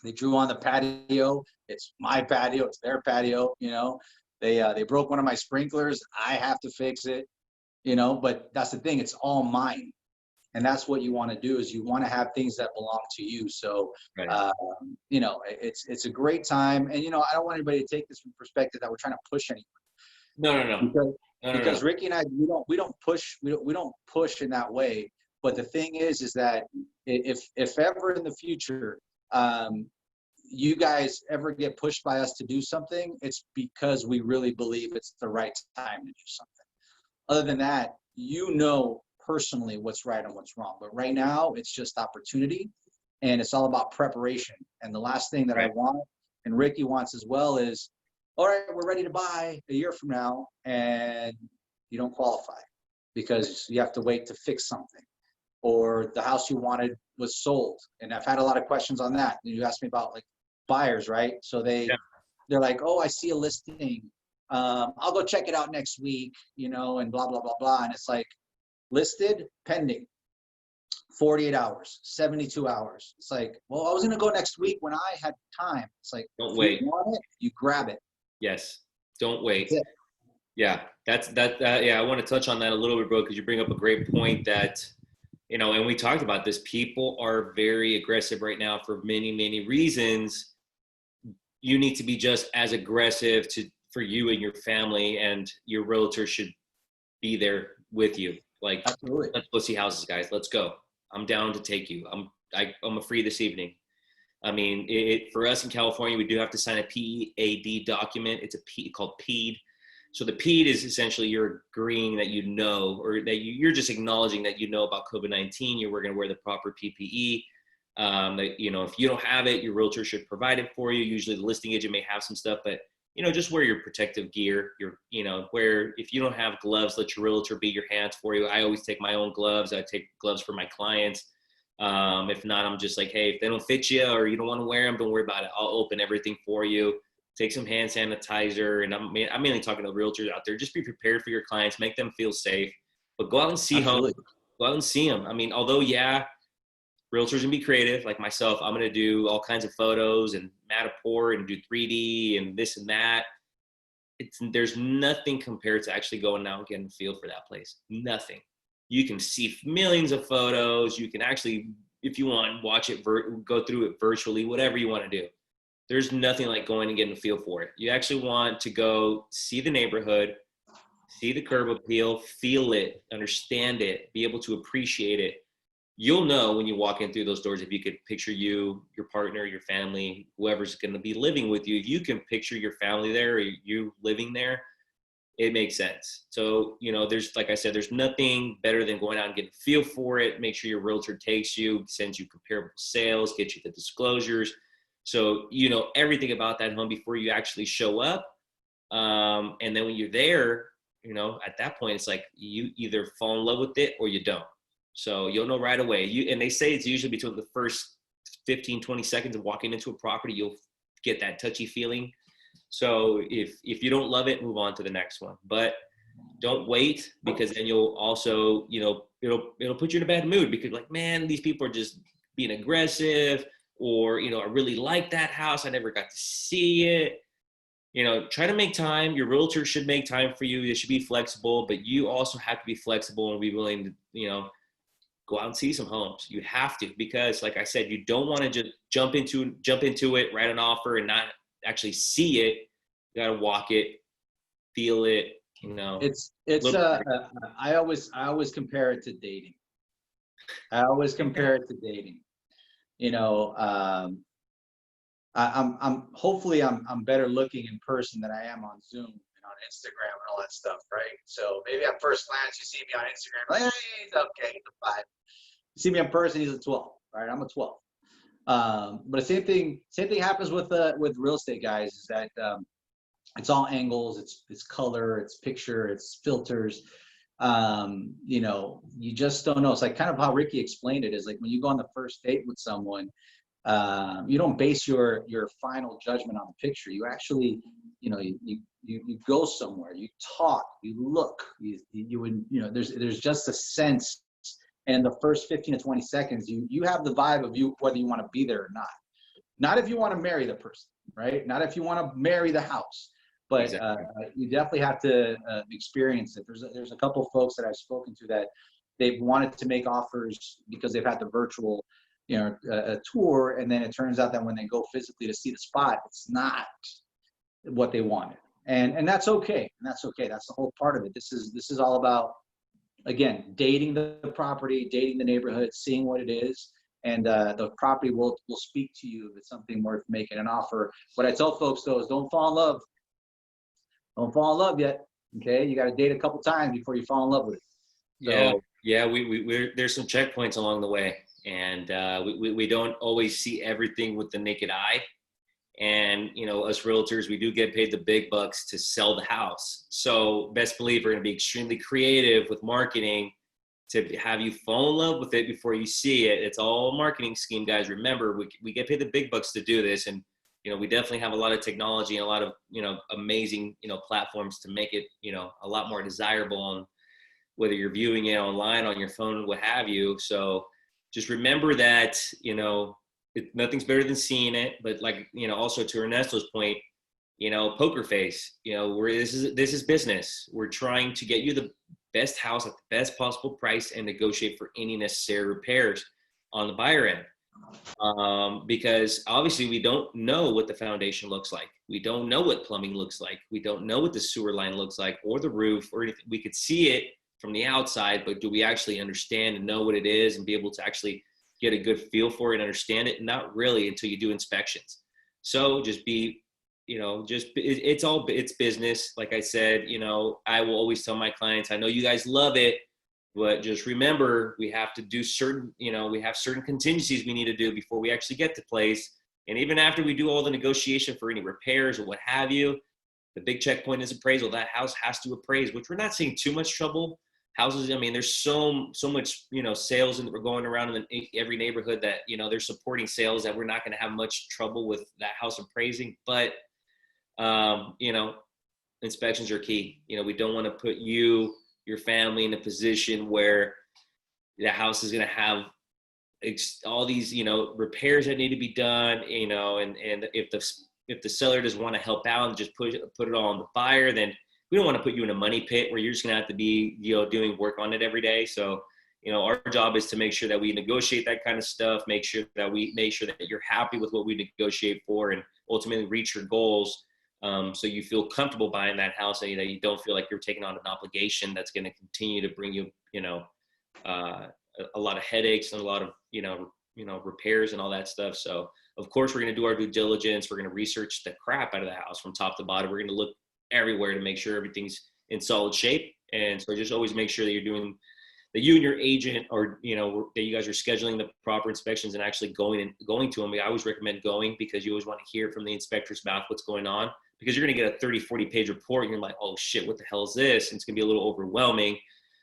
They drew on the patio, it's my patio, it's their patio, you know. They broke one of my sprinklers, I have to fix it, you know, but that's the thing, it's all mine. And that's what you want to do, is you want to have things that belong to you. So, Right. you know, it's a great time. And, you know, I don't want anybody to take this from the perspective that we're trying to push anyone. No. Because Ricky and I, we don't push in that way. But the thing is that if ever in the future, you guys ever get pushed by us to do something, it's because we really believe it's the right time to do something. Other than that, you know personally what's right and what's wrong. But right now, it's just opportunity, and it's all about preparation. And the last thing that I want, and Ricky wants as well, is, all right, we're ready to buy a year from now, and you don't qualify because you have to wait to fix something, or the house you wanted was sold. And I've had a lot of questions on that. You asked me about like buyers, right? So they're like, oh, I see a listing. I'll go check it out next week, you know, and blah, blah, blah, blah. And it's like, listed, pending, 48 hours, 72 hours. It's like, well, I was going to go next week when I had time. It's like, Don't wait. You want it, you grab it. Yes. Don't wait. Yeah. Yeah. I want to touch on that a little bit, bro, because you bring up a great point that, you know, and we talked about this. People are very aggressive right now for many, many reasons. You need to be just as aggressive for you and your family, and your realtor should be there with you. Like, absolutely. Let's go see houses, guys. Let's go. I'm down to take you. I'm free this evening. I mean, for us in California, we do have to sign a PEAD document. It's called PEAD. So the PEAD is essentially you're agreeing that you know, or that you're just acknowledging that you know about COVID-19. We're going to wear the proper PPE. That, you know, if you don't have it, your realtor should provide it for you. Usually the listing agent may have some stuff, but you know, just wear your protective gear. If you don't have gloves, let your realtor be your hands for you. I always take my own gloves. I take gloves for my clients. If not, I'm just like, hey, if they don't fit you or you don't want to wear them, don't worry about it. I'll open everything for you. Take some hand sanitizer. And I'm mainly talking to realtors out there. Just be prepared for your clients. Make them feel safe. But go out and see homes. Go out and see them. I mean, although, realtors can be creative, like myself. I'm going to do all kinds of photos and Matterport and do 3D and this and that. There's nothing compared to actually going out and getting a feel for that place. Nothing. You can see millions of photos. You can actually, if you want, watch it, go through it virtually, whatever you want to do. There's nothing like going and getting a feel for it. You actually want to go see the neighborhood, see the curb appeal, feel it, understand it, be able to appreciate it. You'll know when you walk in through those doors, if you could picture you, your partner, your family, whoever's going to be living with you, if you can picture your family there or you living there, it makes sense. So, you know, like I said, there's nothing better than going out and getting a feel for it. Make sure your realtor takes you, sends you comparable sales, gets you the disclosures. So, you know, everything about that home before you actually show up. And then when you're there, you know, at that point, it's like you either fall in love with it or you don't. So you'll know right away. And they say it's usually between the first 15, 20 seconds of walking into a property, you'll get that touchy feeling. So if you don't love it, move on to the next one. But don't wait, because then you'll also, you know, it'll put you in a bad mood, because like, man, these people are just being aggressive, or, you know, I really like that house, I never got to see it. You know, try to make time. Your realtor should make time for you. They should be flexible, but you also have to be flexible and be willing to, you know, go out and see some homes. You have to, because like I said, you don't want to just jump into it, write an offer and not actually see it. You got to walk it, feel it, you know. I always compare it to dating. I always compare it to dating. You know, hopefully I'm better looking in person than I am on Zoom and on Instagram and all that stuff, right? So maybe at first glance you see me on Instagram, like, hey, he's okay, he's a 5. You see me in person, he's a 12, right? I'm a 12. But the same thing happens with real estate, guys, is that it's all angles, it's color, it's picture, it's filters. You know, you just don't know. It's like kind of how Ricky explained it, is like when you go on the first date with someone, you don't base your final judgment on the picture. You actually, you know, you go somewhere, you talk, you look, you know, there's just a sense. And the first 15 to 20 seconds, you have the vibe of whether you want to be there or not. Not if you want to marry the person, right? Not if you want to marry the house, but exactly. You definitely have to experience it. There's a couple of folks that I've spoken to that they've wanted to make offers because they've had the virtual, you know, a tour, and then it turns out that when they go physically to see the spot, it's not what they wanted, and that's okay. And that's okay. That's the whole part of it. This is all about, again, dating the property, dating the neighborhood, seeing what it is, and the property will speak to you if it's something worth making an offer. What I tell folks though is don't fall in love. Don't fall in love yet. Okay, you got to date a couple times before you fall in love with it. So, yeah. We're there's some checkpoints along the way, and we don't always see everything with the naked eye. And, you know, us realtors, we do get paid the big bucks to sell the house. So best believe we're going to be extremely creative with marketing to have you fall in love with it before you see it. It's all a marketing scheme, guys. Remember, we get paid the big bucks to do this. And, you know, we definitely have a lot of technology and a lot of, you know, amazing, you know, platforms to make it, you know, a lot more desirable on whether you're viewing it online, on your phone, what have you. So just remember that, you know, nothing's better than seeing it, but like, you know, also to Ernesto's point, you know, poker face, you know, this is business. We're trying to get you the best house at the best possible price and negotiate for any necessary repairs on the buyer end. Because obviously we don't know what the foundation looks like. We don't know what plumbing looks like. We don't know what the sewer line looks like or the roof or anything. We could see it from the outside, but do we actually understand and know what it is and be able to actually get a good feel for it and understand it? Not really until you do inspections. So just be, you know, it's business. Like I said, you know, I will always tell my clients, I know you guys love it, but just remember, we have to do certain, you know, we have certain contingencies we need to do before we actually get to place. And even after we do all the negotiation for any repairs or what have you, the big checkpoint is appraisal. That house has to appraise, which we're not seeing too much trouble. Houses, I mean, there's so much, you know, sales, and we're going around in every neighborhood that, you know, they're supporting sales that we're not going to have much trouble with that house appraising. But, you know, inspections are key. You know, we don't want to put your family in a position where the house is going to have all these, you know, repairs that need to be done, you know, and if the seller doesn't want to help out and just put it all on the buyer, then we don't want to put you in a money pit where you're just going to have to be, you know, doing work on it every day. So, you know, our job is to make sure that we negotiate that kind of stuff, make sure that you're happy with what we negotiate for, and ultimately reach your goals. So you feel comfortable buying that house, and that you don't feel like you're taking on an obligation that's going to continue to bring you, you know, a lot of headaches and a lot of, you know, repairs and all that stuff. So of course we're going to do our due diligence. We're going to research the crap out of the house from top to bottom. We're going to look everywhere to make sure everything's in solid shape. And so just always make sure that that you and your agent, or, you know, that you guys are scheduling the proper inspections and actually going to them. I always recommend going, because you always want to hear from the inspector's mouth what's going on, because you're going to get a 30, 40 page report and you're like, oh shit, what the hell is this? And it's going to be a little overwhelming.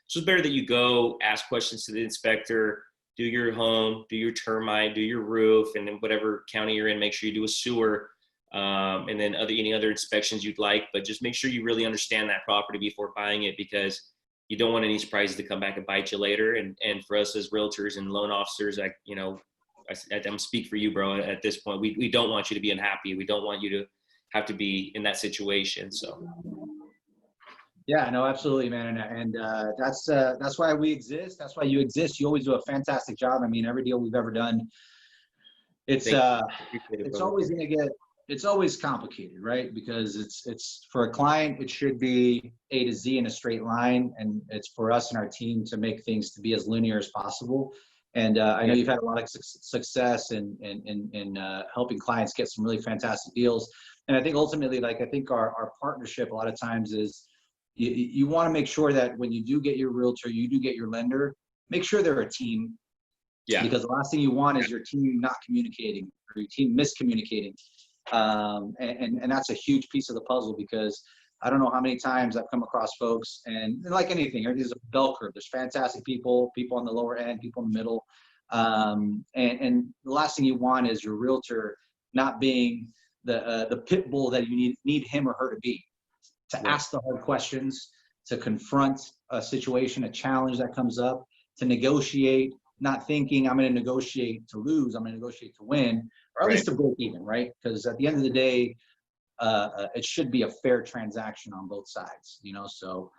So it's better that you go ask questions to the inspector, do your home, do your termite, do your roof, and then whatever county you're in, make sure you do a sewer. And then any other inspections you'd like, but just make sure you really understand that property before buying it, because you don't want any surprises to come back and bite you later. And for us as realtors and loan officers, I'm speak for you, bro. At this point, we don't want you to be unhappy. We don't want you to have to be in that situation. So Yeah, no, absolutely, man. And that's why we exist. That's why you exist. You always do a fantastic job. I mean, every deal we've ever done, it's Thank uh you. Appreciate it, it's brother. always it's always complicated, right? Because it's for a client, it should be A to Z in a straight line, and it's for us and our team to make things to be as linear as possible. And I know Yeah. you've had a lot of success in helping clients get some really fantastic deals. And I think ultimately, like I think our partnership a lot of times is you want to make sure that when you do get your realtor, you do get your lender, make sure they're a team, Yeah. because the last thing you want is your team not communicating or your team miscommunicating. And that's a huge piece of the puzzle, because I don't know how many times I've come across folks, and like anything, there's a bell curve. There's fantastic people, people on the lower end, people in the middle. And the last thing you want is your realtor not being the pit bull that you need him or her to be, to Right. ask the hard questions, to confront a situation, a challenge that comes up, to negotiate, not thinking I'm going to negotiate to lose, I'm going to negotiate to win, or at Right. least to break even, right? Because at the end of the day, it should be a fair transaction on both sides, you know? So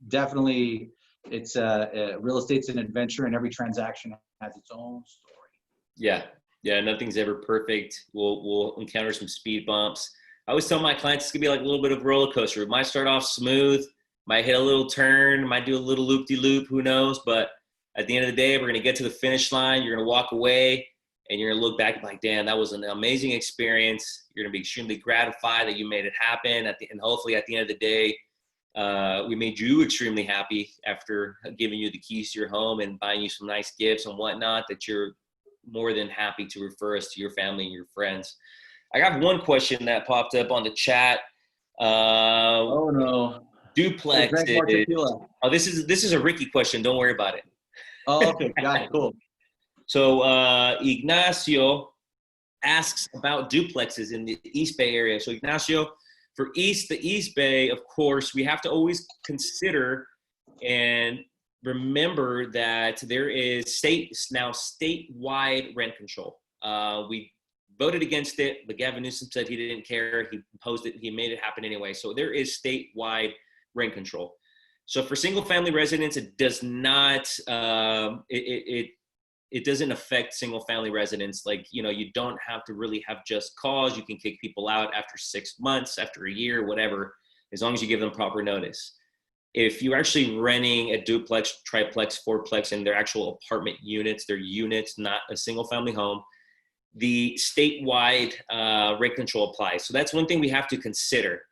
definitely it's real estate's an adventure, and every transaction has its own story. Yeah. Yeah. Nothing's ever perfect. We'll encounter some speed bumps. I always tell my clients it's gonna be like a little bit of a roller coaster. It might start off smooth, might hit a little turn, might do a little loop-de-loop, who knows? But at the end of the day, we're gonna get to the finish line. You're gonna walk away, and you're gonna look back and be like, damn, that was an amazing experience. You're gonna be extremely gratified that you made it happen. And hopefully, at the end of the day, we made you extremely happy after giving you the keys to your home and buying you some nice gifts and whatnot, that you're more than happy to refer us to your family and your friends. I got one question that popped up on the chat. Oh no. Should have drank more Duplexes. tequila. Oh, this is a Ricky question. Don't worry about it. Oh, okay. Got it. Cool. So Ignacio asks about duplexes in the East Bay area. So Ignacio, for the East Bay, of course, we have to always consider and remember that there is statewide rent control. We voted against it, but Gavin Newsom said he didn't care. He imposed it. He made it happen anyway. So there is statewide rent control. So for single family residents, it does not, it doesn't affect single family residents. Like, you don't have to really have just cause. You can kick people out after 6 months, after a year, whatever, as long as you give them proper notice. If you're actually renting a duplex, triplex, fourplex, and they're actual apartment units, they're units, not a single family home, the statewide rent control applies. So that's one thing we have to consider.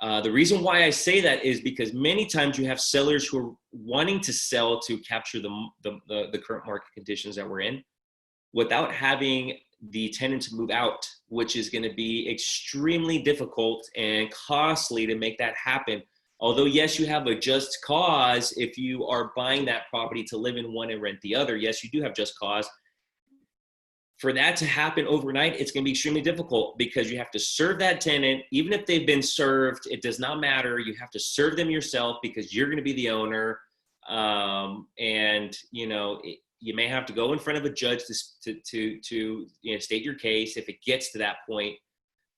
The reason why I say that is because many times you have sellers who are wanting to sell to capture the current market conditions that we're in without having the tenants move out, which is going to be extremely difficult and costly to make that happen. Although, yes, you have a just cause if you are buying that property to live in one and rent the other. Yes, you do have just cause. For that to happen overnight, it's going to be extremely difficult because you have to serve that tenant. Even if they've been served, it does not matter. You have to serve them yourself because you're going to be the owner. And you may have to go in front of a judge to state your case if it gets to that point.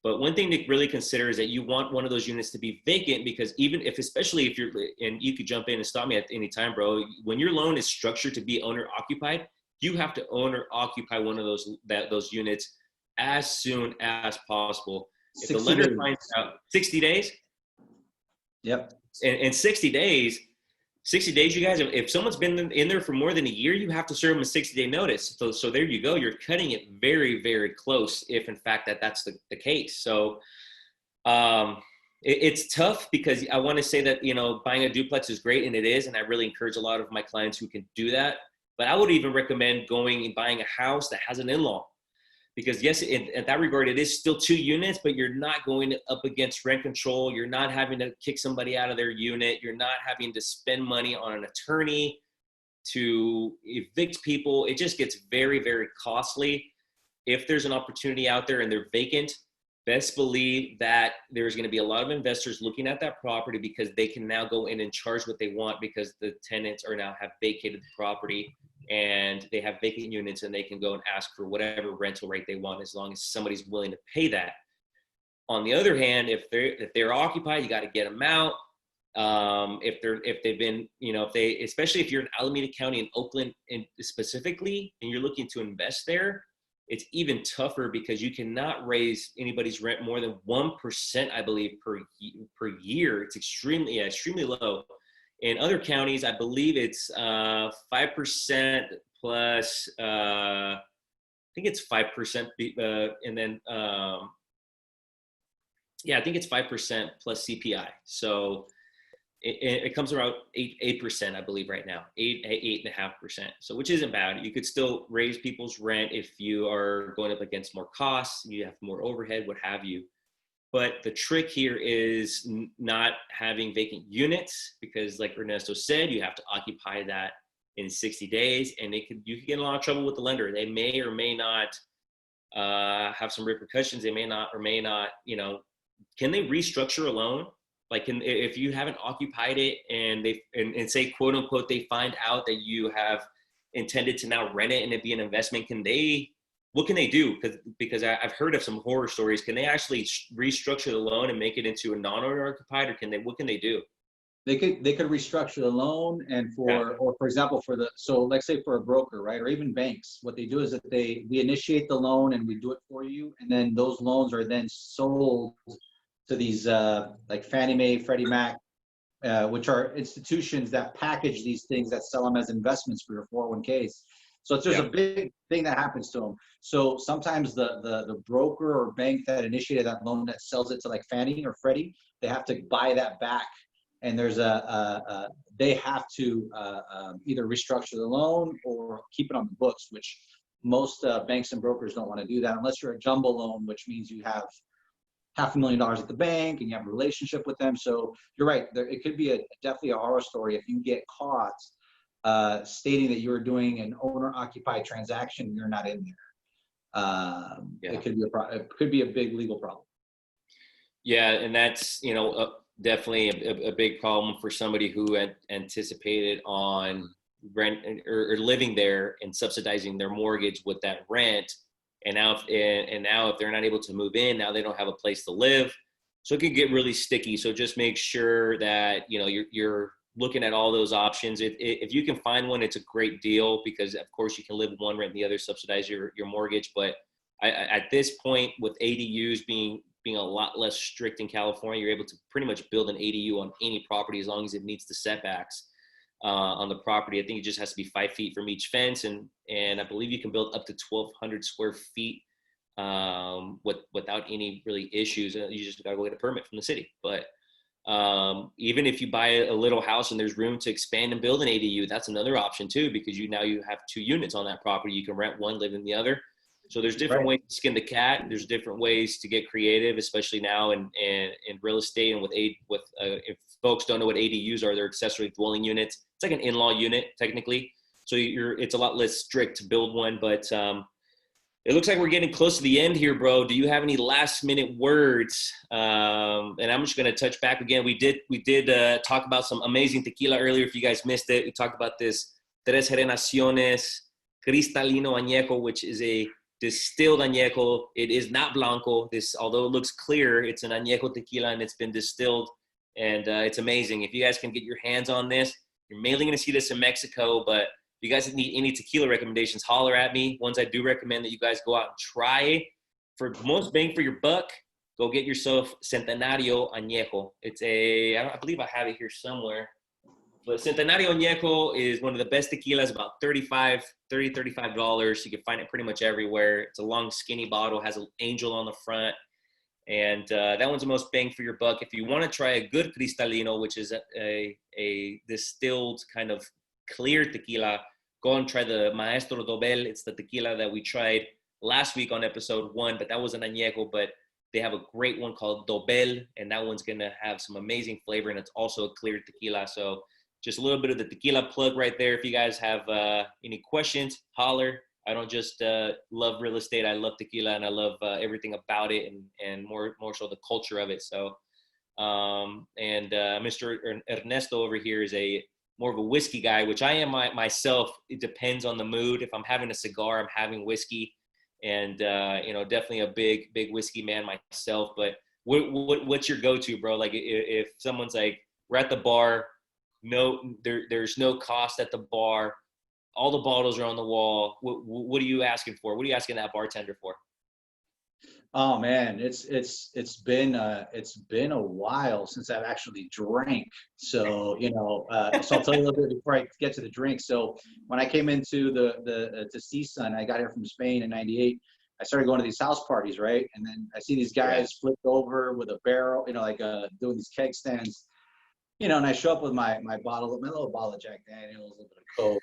But one thing to really consider is that you want one of those units to be vacant, because especially if you're, and you could jump in and stop me at any time, bro, when your loan is structured to be owner occupied, you have to owner occupy one of those units as soon as possible. If the lender finds out 60 days, Yep. and 60 days, you guys, if someone's been in there for more than a year, you have to serve them a 60-day notice. So there you go. You're cutting it very, very close if in fact that's the case. So it's tough because I want to say that, buying a duplex is great, and it is. And I really encourage a lot of my clients who can do that. But I would even recommend going and buying a house that has an in-law, because yes, in that regard, it is still 2 units, but you're not going up against rent control. You're not having to kick somebody out of their unit. You're not having to spend money on an attorney to evict people. It just gets very, very costly. If there's an opportunity out there and they're vacant, best believe that there's going to be a lot of investors looking at that property, because they can now go in and charge what they want because the tenants have vacated the property, and they have vacant units, and they can go and ask for whatever rental rate they want as long as somebody's willing to pay that. On the other hand, if they're occupied, you got to get them out. if they've been, especially if you're in Alameda County and Oakland specifically, and you're looking to invest there, it's even tougher because you cannot raise anybody's rent more than 1%, I believe, per year. It's extremely low. In other counties, I believe it's 5% plus. I think it's 5%, and then I think it's 5% plus CPI. So it comes around 8%, I believe, right now, 8.5%. So which isn't bad. You could still raise people's rent if you are going up against more costs, you have more overhead, what have you. But the trick here is not having vacant units, because like Ernesto said, you have to occupy that in 60 days, and you could get in a lot of trouble with the lender. They may or may not have some repercussions. They may not or may not, can they restructure a loan? Like, if you haven't occupied it and and say, quote unquote, they find out that you have intended to now rent it and it be an investment, what can they do? Because I've heard of some horror stories. Can they actually restructure the loan and make it into a non-owner occupied, or what can they do? They could restructure the loan, and or for example, so let's say for a broker, right, or even banks, what they do is that we initiate the loan and we do it for you, and then those loans are then sold to these like Fannie Mae, Freddie Mac, which are institutions that package these things that sell them as investments for your 401ks. So there's a big thing that happens to them. So sometimes the broker or bank that initiated that loan that sells it to like Fannie or Freddie, they have to buy that back. And there's they have to either restructure the loan or keep it on the books, which most banks and brokers don't want to do that unless you're a jumbo loan, which means you have $500,000 at the bank and you have a relationship with them. So you're right. It could be definitely a horror story if you get caught stating that you're doing an owner-occupied transaction and you're not in there. It could be a big legal problem. Yeah, and that's definitely a big problem for somebody who had anticipated on rent or living there and subsidizing their mortgage with that rent. And now if they're not able to move in, now they don't have a place to live. So it can get really sticky. So just make sure that, you're looking at all those options. If you can find one, it's a great deal, because of course you can live one, rent the other, subsidize your mortgage. But at this point, with ADUs being a lot less strict in California, you're able to pretty much build an ADU on any property as long as it meets the setbacks on the property. I think it just has to be 5 feet from each fence, and I believe you can build up to 1,200 square feet without any really issues. You just gotta go get a permit from the city. But even if you buy a little house and there's room to expand and build an ADU, that's another option too, because you have 2 units on that property. You can rent one, live in the other. So there's different ways to skin the cat. There's different ways to get creative, especially now in real estate. And if folks don't know what ADUs are, they're accessory dwelling units. It's like an in-law unit technically. So it's a lot less strict to build one. But it looks like we're getting close to the end here, bro. Do you have any last minute words? And I'm just going to touch back again. We did talk about some amazing tequila earlier. If you guys missed it, we talked about this Tres Generaciones Cristalino Añejo, which is a distilled añejo. It is not blanco. Although it looks clear, it's an añejo tequila, and it's been distilled, and it's amazing. If you guys can get your hands on this, you're mainly going to see this in Mexico, but if you guys need any tequila recommendations, holler at me. Ones I do recommend that you guys go out and try. For most bang for your buck, go get yourself Centenario Añejo. I believe I have it here somewhere. But Centenario Añejo is one of the best tequilas, about $35. You can find it pretty much everywhere. It's a long, skinny bottle, has an angel on the front. And that one's the most bang for your buck. If you want to try a good Cristalino, which is a distilled kind of clear tequila, go and try the Maestro Dobel. It's the tequila that we tried last week on episode 1, but that was an añejo. But they have a great one called Dobel, and that one's going to have some amazing flavor, and it's also a clear tequila. So just a little bit of the tequila plug right there. If you guys have any questions, holler. I don't just love real estate. I love tequila, and I love everything about it, and more so the culture of it. So, Mr. Ernesto over here is more of a whiskey guy, which I am myself. It depends on the mood. If I'm having a cigar, I'm having whiskey, and definitely a big whiskey man myself. But what's your go-to, bro? Like if someone's like, we're at the bar. There's no cost at the bar. All the bottles are on the wall. What are you asking for? What are you asking that bartender for? Oh man, it's been a while since I've actually drank. So so I'll tell you a little bit before I get to the drink. So when I came into to CSUN, I got here from Spain in '98. I started going to these house parties, right? And then I see these guys flipped over with a barrel, doing these keg stands, and I show up with my little bottle of Jack Daniels, a little bit of Coke.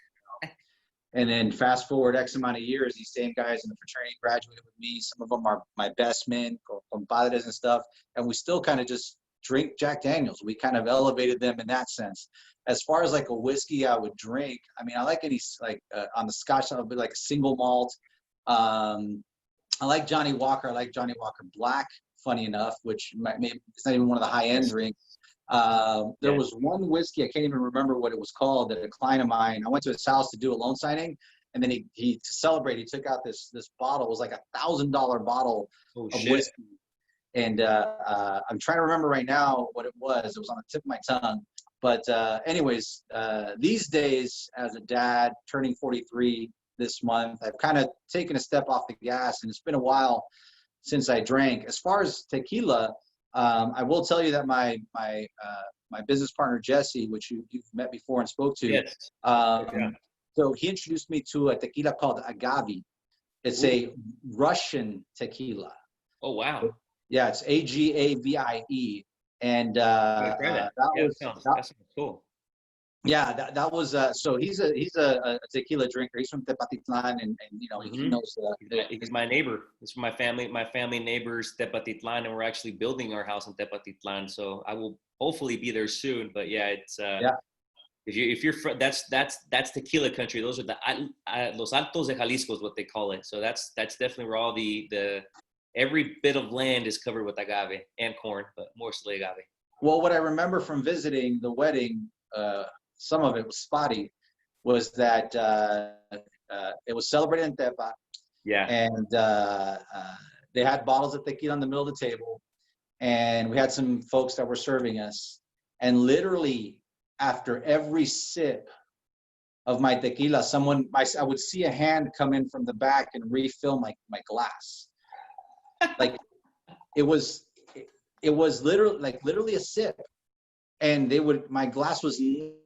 And then fast forward X amount of years, these same guys in the fraternity graduated with me. Some of them are my best men, compadres and stuff. And we still kind of just drink Jack Daniels. We kind of elevated them in that sense. As far as like a whiskey I would drink, I mean, I like on the Scotch, I would be like a single malt. I like Johnny Walker. I like Johnny Walker Black, funny enough, which it's not even one of the high-end drinks. There was one whiskey, I can't even remember what it was called, that a client of mine, I went to his house to do a loan signing, and then he to celebrate, he took out this bottle. It was like $1,000 bottle of whiskey. And I'm trying to remember right now what it was. It was on the tip of my tongue. But anyways, these days, as a dad, turning 43 this month, I've kind of taken a step off the gas, and it's been a while since I drank. As far as tequila, I will tell you that my business partner Jesse, which you've met before and spoke to, Yes. So he introduced me to a tequila called agave. It's a Russian tequila. Oh wow! Yeah, it's AGAVIE, and that was cool. Yeah, that was so he's a tequila drinker. He's from Tepatitlan, and he knows. He's my neighbor. It's from my family. My family neighbors Tepatitlan, and we're actually building our house in Tepatitlan. So I will hopefully be there soon. But yeah, it's if you're that's tequila country. Those are the Los Altos de Jalisco is what they call it. So that's definitely where all the every bit of land is covered with agave and corn, but mostly agave. Well, what I remember from visiting the wedding, some of it was spotty, was that it was celebrated in Tepa. Yeah. And they had bottles of tequila in the middle of the table. And we had some folks that were serving us. And literally, after every sip of my tequila, I would see a hand come in from the back and refill my glass. Like, it was literally a sip. And my glass was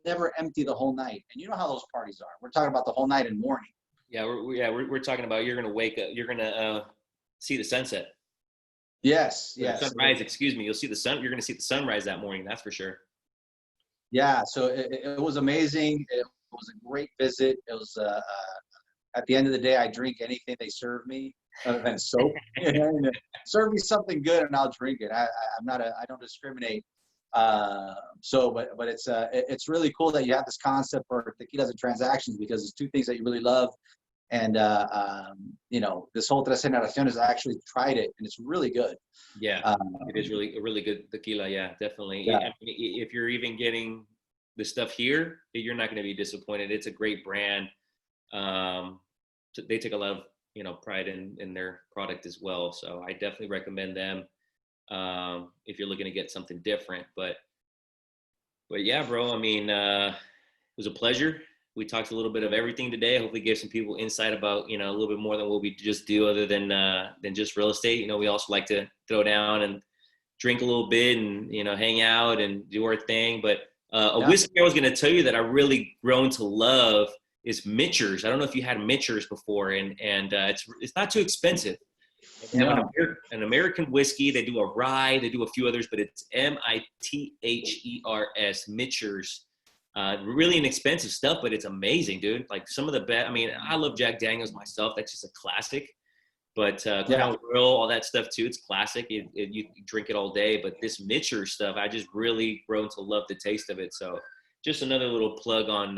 never empty the whole night. And you know how those parties are. We're talking about the whole night and morning. Yeah, we're talking about you're gonna wake up. You're gonna see the sunset. Yes. Sunrise. Excuse me. You'll see the sun. You're gonna see the sunrise that morning. That's for sure. Yeah. So it was amazing. It was a great visit. It was at the end of the day, I drink anything they serve me, other than soap. Serve me something good and I'll drink it. I don't discriminate. But it's really cool that you have this concept for Tequilas and Transactions, because it's two things that you really love. And, this whole Tres Generaciones, I actually tried it and it's really good. Yeah, it is really a really good tequila. Yeah, definitely. Yeah. I mean, if you're even getting the stuff here, you're not going to be disappointed. It's a great brand. They take a lot of, pride in their product as well. So I definitely recommend them. If you're looking to get something different, but yeah, bro, I mean, it was a pleasure. We talked a little bit of everything today. Hopefully gave some people insight about, a little bit more than what we just do other than just real estate. We also like to throw down and drink a little bit and, hang out and do our thing. But whiskey I was going to tell you that I really grown to love is Mitchers. I don't know if you had Mitchers before, and it's not too expensive. They have an American whiskey. They do a rye. They do a few others, but it's Mithers, Mitchers. Really inexpensive stuff, but it's amazing, dude. Like some of the best. I mean, I love Jack Daniels myself. That's just a classic. But Crown Royal, all that stuff too. It's classic. You drink it all day. But this Mitchers stuff, I just really grown to love the taste of it. So just another little plug on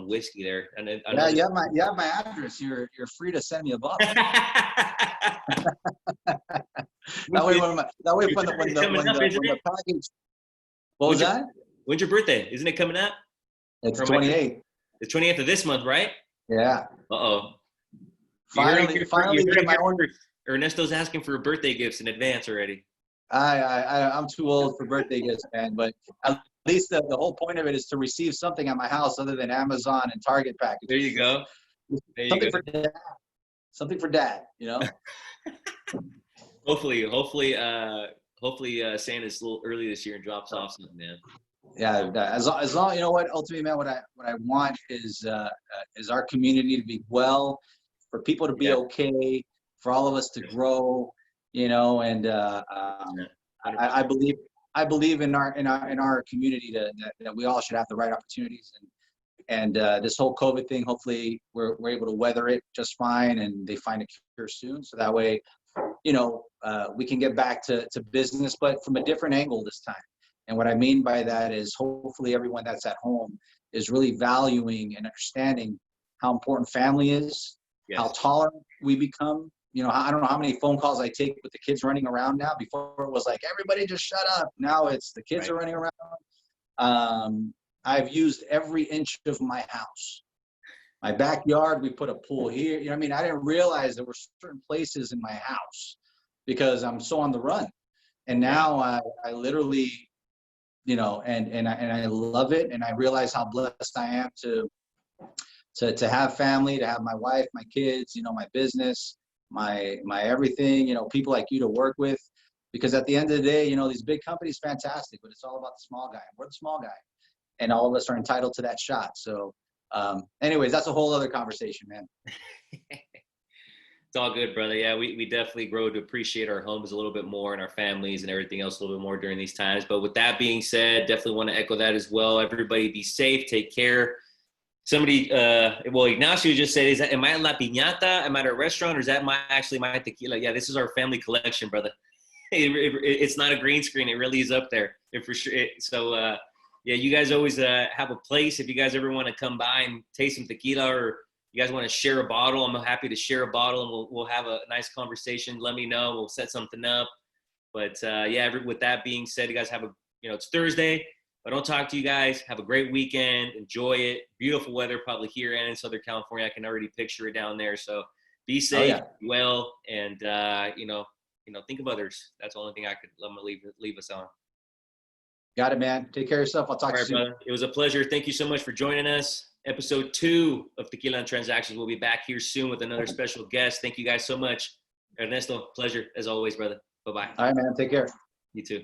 whiskey there. And you have my address. You're free to send me a bottle. That way when the package. What was that? When's your birthday? Isn't it coming up? It's 28th. The 28th of this month, right? Yeah. Uh-oh. Finally get my order. Ernesto's asking for birthday gifts in advance already. I'm too old for birthday gifts, man. But at least the whole point of it is to receive something at my house other than Amazon and Target packages. There you go. There you Something go. for dad. Something for dad, you know? Hopefully, Santa's a little early this year and drops off something, man. Yeah, as long, you know what, ultimately, man, what I want is our community to be well, for people to be okay, for all of us to grow, you know, and I believe in our community that we all should have the right opportunities, and this whole COVID thing, hopefully we're able to weather it just fine, and they find a cure soon, so that way, you know, we can get back to business, but from a different angle this time. And what I mean by that is hopefully everyone that's at home is really valuing and understanding how important family is, how tolerant we become. You know, I don't know how many phone calls I take with the kids running around now. Before it was like, everybody just shut up. Now it's the kids are running around. I've used every inch of my house. My backyard, we put a pool here. You know what I mean? I didn't realize there were certain places in my house because I'm so on the run. And now I literally, you know, and I love it, and I realize how blessed I am to have family, to have my wife, my kids, you know, my business, my everything, you know, people like you to work with, because at the end of the day, you know, these big companies, fantastic, but it's all about the small guy. We're the small guy, and all of us are entitled to that shot. So, anyways, that's a whole other conversation, man. It's all good, brother. Yeah, we definitely grow to appreciate our homes a little bit more and our families and everything else a little bit more during these times. But with that being said, definitely want to echo that as well. Everybody be safe, take care. Somebody, well, Ignacio just said, am I at La Piñata? Am I at a restaurant, or is that actually my tequila? Yeah, this is our family collection, brother. It's not a green screen. It really is up there. For sure. Yeah, you guys always have a place. If you guys ever want to come by and taste some tequila, or you guys want to share a bottle, I'm happy to share a bottle, and we'll have a nice conversation. Let me know. We'll set something up. But yeah, with that being said, you guys have it's Thursday. If I don't talk to you guys, have a great weekend. Enjoy it. Beautiful weather probably here and in Southern California. I can already picture it down there. So be safe, well, and think of others. That's the only thing I'm gonna leave us on. Got it, man. Take care of yourself. I'll talk to you soon. Brother. It was a pleasure. Thank you so much for joining us. Episode 2 of Tequila and Transactions. We'll be back here soon with another special guest. Thank you guys so much. Ernesto, pleasure as always, brother. Bye-bye. All right, man. Take care. You too.